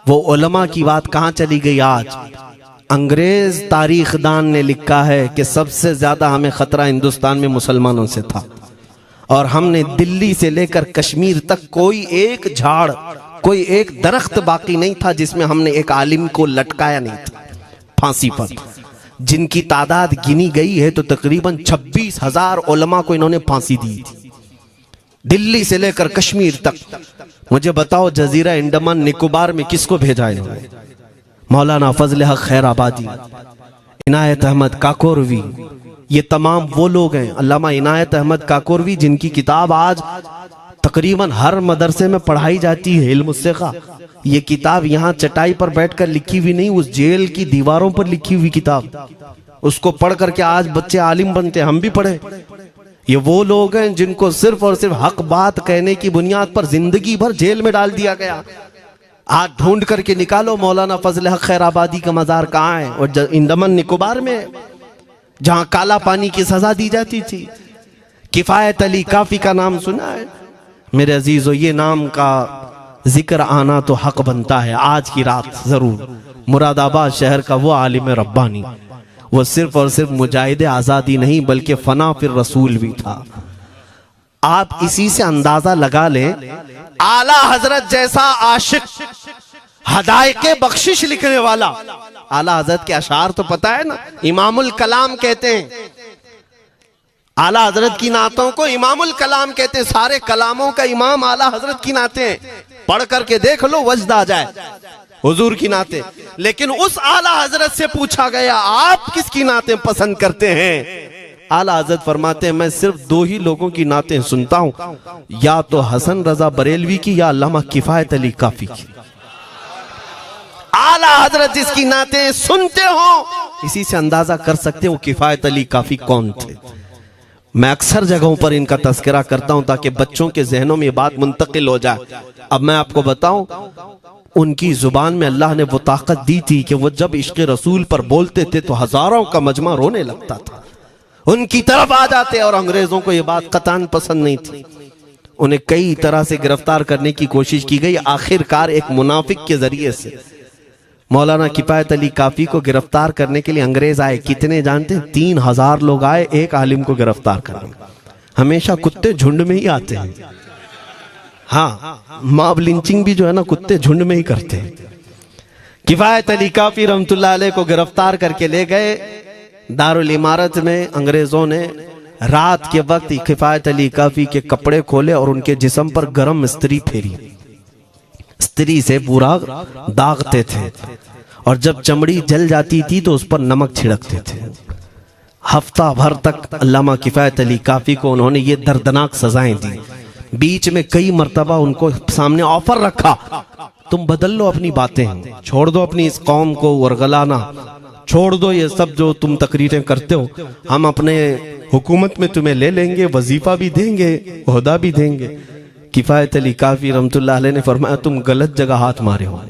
वो उलमा की बात कहां चली गई आज? अंग्रेज तारीखदान ने लिखा है कि सबसे ज्यादा हमें खतरा हिंदुस्तान में मुसलमानों से था, और हमने दिल्ली से लेकर कश्मीर तक कोई एक झाड़, कोई एक दरख्त बाकी नहीं था जिसमें हमने एक आलिम को लटकाया नहीं था फांसी पर। जिनकी तादाद गिनी गई है तो तकरीबन 26,000 उलमा को इन्होंने फांसी दी थी, दिल्ली से लेकर कश्मीर तक। मुझे बताओ, जजीरा अंडमान निकोबार में किसको भेजा इन्होंने? मौलाना फजल हक खैराबादी, इनायत अहमद काकोरवी, ये तमाम वो लोग हैं। अल्लामा इनायत अहमद काकोरवी, जिनकी किताब आज तकरीबन हर मदरसे में पढ़ाई जाती है, इल्म सिखा। ये किताब यहाँ चटाई पर बैठकर लिखी हुई नहीं, उस जेल की दीवारों पर लिखी हुई किताब। उसको पढ़ करके आज बच्चे आलिम बनते, हम भी पढ़े। ये वो लोग हैं जिनको सिर्फ और सिर्फ हक बात कहने की बुनियाद पर जिंदगी भर जेल में डाल दिया गया। आज ढूंढ करके निकालो मौलाना फजल हक खैराबादी का मजार कहाँ है, और अंडमान निकोबार में। जहां काला पानी की सजा दी जाती थी। किफायत अली काफी का नाम सुना है मेरे अजीजों? ये नाम का जिक्र आना तो हक बनता है आज की रात जरूर। मुरादाबाद शहर का वो आलिम रब्बानी, वो सिर्फ और सिर्फ मुजाहिद आजादी नहीं बल्कि फना फिर रसूल भी था। आप इसी से अंदाजा लगा लें, आला हजरत जैसा आशिक, हदायके बख्शिश लिखने वाला, आला हजरत के अशार तो पता है ना, इमामुल कलाम कहते हैं। आला हजरत की नातों को इमामुल कलाम कहते हैं। सारे कलामों का इमाम आला हजरत की नाते हैं। पढ़ करके देख लो, वजद आ जाए हुजूर की नाते। लेकिन उस आला हजरत से पूछा गया आप किसकी नाते पसंद करते हैं? आला हजरत फरमाते हैं मैं सिर्फ दो ही लोगों की नाते सुनता हूं, या तो हसन रजा बरेलवी की या अल्लामा किफायत अली काफी की। आला हजरत जिसकी नाते सुनते हो, इसी से अंदाजा कर सकते हो किफायत अली काफी कौन थे। मैं अक्सर जगहों पर इनका तस्करा करता हूं ताकि बच्चों के जहनों में ये बात मुंतकिल हो जाए। अब मैं आपको बताऊं, उनकी जुबान में अल्लाह ने वो ताकत दी थी कि वो जब इश्क रसूल पर बोलते थे तो हजारों का मजमा रोने लगता था, उनकी तरफ आ जाते। और अंग्रेजों को ये बात कतान पसंद नहीं थी। उन्हें कई तरह से गिरफ्तार करने की कोशिश की गई। आखिरकार एक मुनाफिक के जरिए से मौलाना किफायत अली काफी को गिरफ्तार करने के लिए अंग्रेज आए। कितने जानते हैं? 3000 लोग आए एक आलिम को गिरफ्तार करने। हमेशा कुत्ते झुंड में ही आते हैं। हाँ, मॉब लिंचिंग भी जो है ना कुत्ते झुंड में ही करते हैं। किफायत अली काफी रहमतुल्लाह अलैह को गिरफ्तार करके ले गए दारुल इमारत में। अंग्रेजों ने रात के वक्त किफायत अली काफी के कपड़े खोले और उनके जिस्म पर गर्म इस्त्री फेरी। इस्त्री से पूरा दागते थे और जब चमड़ी जल जाती थी तो उस पर नमक छिड़कते थे। हफ्ता भर तक अल्लामा किफायत अली काफी को उन्होंने ये दर्दनाक सजाएं दी। बीच में कई मर्तबा उनको सामने ऑफर रखा, तुम बदल लो अपनी बातें, छोड़ दो अपनी इस कौम को वरगलाना, छोड़ दो ये सब जो तुम तकरीरें करते हो, हम अपने हुकूमत में तुम्हें ले लेंगे, वजीफा भी देंगे, ओहदा भी देंगे। किफायत अली काफी रहमतुल्लाह अलैह ने फरमाया तुम गलत जगह हाथ मारे हो।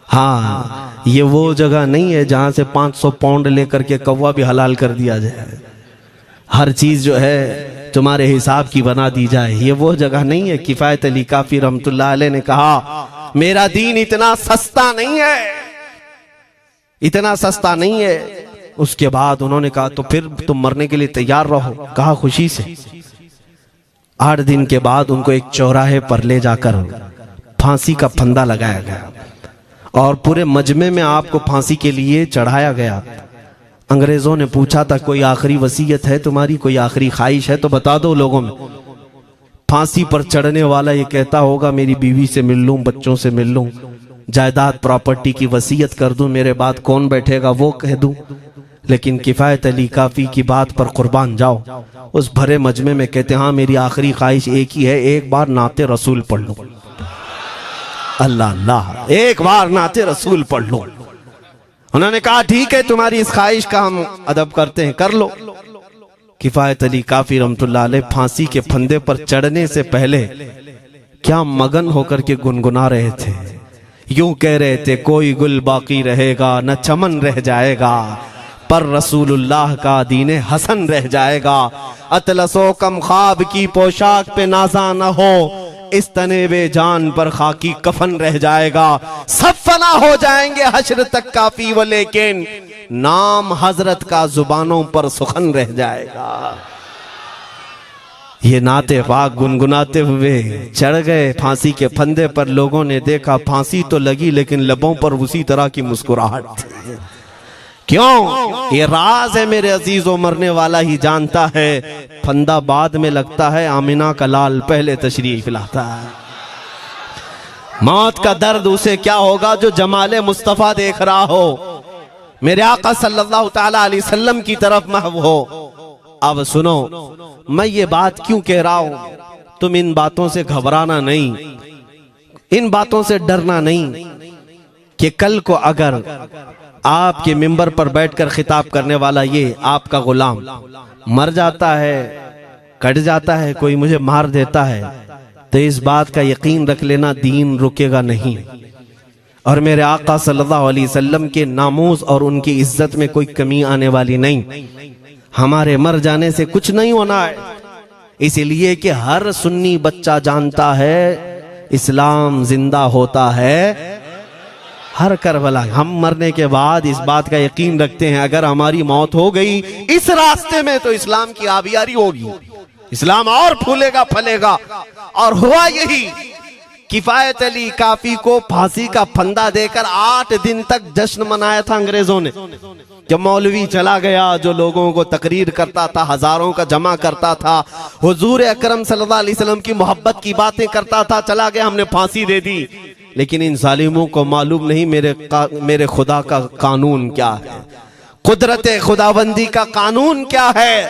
हाँ, ये वो जगह नहीं है जहां से 500 पाउंड लेकर के कौवा भी हलाल कर दिया जाए, हर चीज जो है तुम्हारे हिसाब की बना दी जाए, ये वो जगह नहीं है। किफायत अली काफी रहमतुल्लाह अलैह ने कहा मेरा दीन इतना सस्ता नहीं है, इतना सस्ता नहीं है। उसके बाद उन्होंने कहा तो फिर तुम मरने के लिए तैयार रहो। कहा खुशी से। 8 दिन के बाद उनको एक चौराहे पर ले जाकर फांसी का फंदा लगाया गया और पूरे मजमे में आपको फांसी के लिए चढ़ाया गया। अंग्रेजों ने पूछा था कोई आखिरी वसीयत है तुम्हारी, कोई आखिरी ख्वाहिश है तो बता दो लोगों में। फांसी पर चढ़ने वाला ये कहता होगा मेरी बीवी से मिल लूं, बच्चों से मिल लूं, जायदाद प्रॉपर्टी की वसीयत कर दूं, मेरे बाद कौन बैठेगा वो कह दूं। लेकिन किफायत अली काफी की बात पर कुर्बान जाओ। उस भरे मजमे में कहते हाँ मेरी आखिरी ख्वाहिश एक ही है, एक बार नाते रसूल पढ़ लो। अल्लाह अल्लाह, एक बार नाते रसूल पढ़ लो। उन्होंने कहा ठीक है तुम्हारी इस ख्वाहिश का हम अदब करते हैं, कर लो। किफायत अली काफी रहमतुल्लाह अलैह फांसी के फंदे पर चढ़ने से पहले क्या मगन होकर के गुनगुना रहे थे, यूं कह रहे थे कोई गुल बाकी रहेगा न चमन रह जाएगा, पर रसूलुल्लाह का दीने हसन रह जाएगा। अतलसो कम ख्वाब की पोशाक पे नाजा न हो, इस तने वे जान पर खाकी कफन रह जाएगा। सब फना हो जाएंगे हश्र तक काफी वो, लेकिन नाम हजरत का जुबानों पर सुखन रह जाएगा। ये नाते पाक गुनगुनाते हुए चढ़ गए फांसी के फंदे पर। लोगों ने देखा फांसी तो लगी लेकिन लबों पर उसी तरह की मुस्कुराहट थी। क्यों? ये राज है मेरे अजीजों, मरने वाला ही जानता है। फंदा बाद में लगता है, आमिना का लाल पहले तशरीफ लाता है। मौत का दर्द उसे क्या होगा जो जमाले मुस्तफा देख रहा हो, मेरे आका सल्लल्लाहु ताला अलैहि वसल्लम की तरफ महव हो। अब सुनो, मैं ये बात क्यों कह रहा हूं, तुम इन बातों से घबराना नहीं, इन बातों से डरना नहीं कि कल को अगर आपके मिंबर पर बैठकर खिताब करने वाला ये आपका गुलाम मर जाता है, कट जाता है, कोई मुझे मार देता है, तो इस बात का यकीन रख लेना दीन रुकेगा नहीं। और मेरे आका सल्लल्लाहु अलैहि वसल्लम के नामूस और उनकी इज्जत में कोई कमी आने वाली नहीं। हमारे मर जाने से कुछ नहीं होना है, इसलिए कि हर सुन्नी बच्चा जानता है इस्लाम जिंदा होता है हर करबला। हम मरने के बाद इस बात का यकीन रखते हैं अगर हमारी मौत हो गई इस रास्ते में तो इस्लाम की आबियारी होगी, इस्लाम और फूलेगा फलेगा। और हुआ यही, किफायत अली काफी को फांसी का फंदा देकर 8 दिन तक जश्न मनाया था अंग्रेजों ने। जब मौलवी चला गया जो लोगों को तकरीर करता था, हजारों का जमा करता था, हुजूर अकरम सल्लल्लाहु अलैहि वसल्लम की मोहब्बत की बातें करता था, चला गया, हमने फांसी दे दी। लेकिन इन जालिमों को मालूम नहीं मेरे खुदा का कानून क्या है, कुदरत खुदाबंदी का कानून क्या है।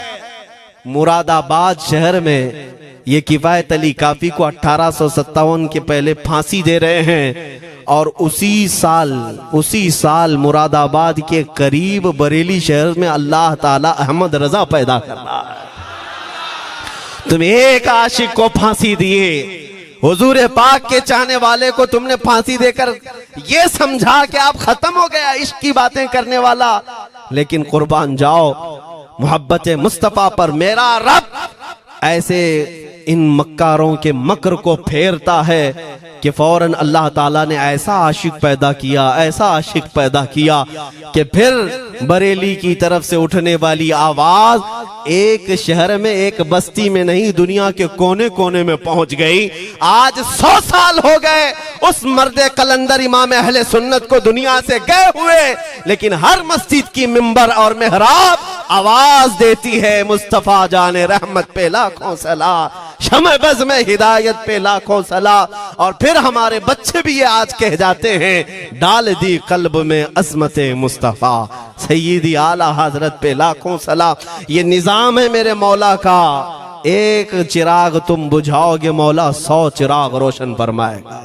मुरादाबाद शहर में ये किफायत अली काफी को 1857 के पहले फांसी दे रहे हैं और उसी साल मुरादाबाद के करीब बरेली शहर में अल्लाह ताला अहमद रजा पैदा कर रहा है। तुम एक आशिक को फांसी दिए, हुजूर पाक के चाहने वाले को तुमने फांसी देकर ये समझा कि आप खत्म हो गया इश्क की बातें करने वाला। लेकिन कुर्बान जाओ मोहब्बत मुस्तफा पर, मेरा रब ऐसे इन मक्कारों के मकर को फेरता है कि फौरन अल्लाह ताला ने ऐसा आशिक पैदा किया कि फिर बरेली की तरफ से उठने वाली आवाज एक शहर में एक बस्ती में नहीं दुनिया के कोने कोने में पहुंच गई। आज 100 साल हो गए उस मर्दे कलंदर इमाम अहले सुन्नत को दुनिया से गए हुए, लेकिन हर मस्जिद की मिंबर और मेहराब आवाज देती है मुस्तफा जाने रहमत पे लाखों सला, शमे बज़ में हिदायत पे लाखों सला। और फिर हमारे बच्चे भी ये आज कह जाते हैं डाल दी कल्ब में अज़मत मुस्तफा सय्यदी आला हजरत पे लाखों सला। ये निजाम है मेरे मौला का, एक चिराग तुम बुझाओगे मौला 100 चिराग रोशन फरमाएगा।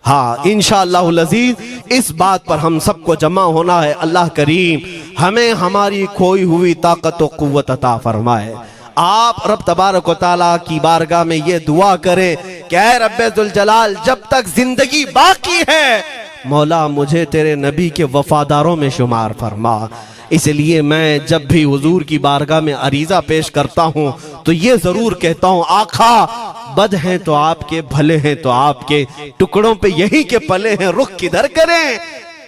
हाँ इंशाअल्लाहुल अज़ीज इस बात पर हम सबको जमा होना है। अल्लाह करीम हमें हमारी खोई हुई ताकत व कुव्वत अता फरमाए। आप रब तबारक व तआला की बारगाह में ये दुआ करें कि ऐ रब्बे जुल जलाल जब तक जिंदगी बाकी है मौला मुझे तेरे नबी के वफादारों में शुमार फरमा। इसलिए मैं जब भी हुजूर की बारगाह में अरीजा पेश करता हूँ तो ये जरूर कहता हूँ आका बद हैं तो आपके, भले हैं तो आपके, टुकड़ों पे यही के पले हैं, रुख किधर करें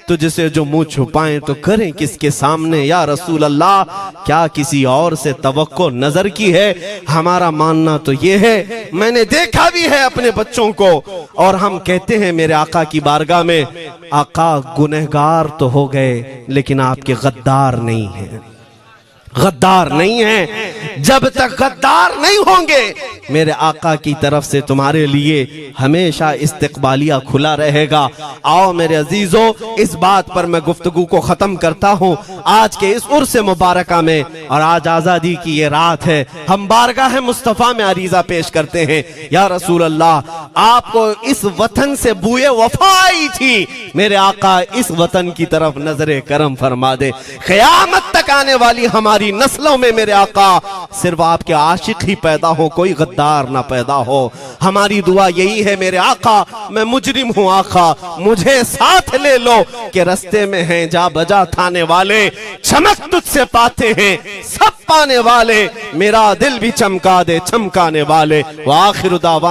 तुझसे जो मुंह छुपाएं तो करें किसके सामने। या रसूल अल्लाह क्या किसी और से तवक्को नजर की है? हमारा मानना तो ये है, मैंने देखा भी है अपने बच्चों को, और हम कहते हैं मेरे आका की बारगाह में आका गुनहगार तो हो गए लेकिन आपके गद्दार नहीं है, गद्दार नहीं है। जब तक गद्दार नहीं होंगे मेरे आका की तरफ से तुम्हारे लिए हमेशा इस्तकबालिया खुला रहेगा। आओ मेरे अजीजों इस बात पर मैं गुफ्तगू को खत्म करता हूँ आज के इस उर्स मुबारका में। और आज आजादी की ये रात है, हम बारगाह मुस्तफा में अरीजा पेश करते हैं या रसूल अल्लाह आपको इस वतन से बुए वफा आई थी, मेरे आका इस वतन की तरफ नजरे करम फरमा दे। क़यामत तक आने वाली हमारी नस्लों में मेरे आका सिर्फ आपके आशिक ही पैदा हो, कोई गद्दार ना पैदा हो। हमारी दुआ यही है मेरे आका, मैं मुजरिम हूँ आका मुझे साथ ले लो कि रस्ते में हैं जा बजा थाने वाले, चमक तुझसे पाते हैं सब पाने वाले, मेरा दिल भी चमका दे चमकाने वाले। व आखिर दावा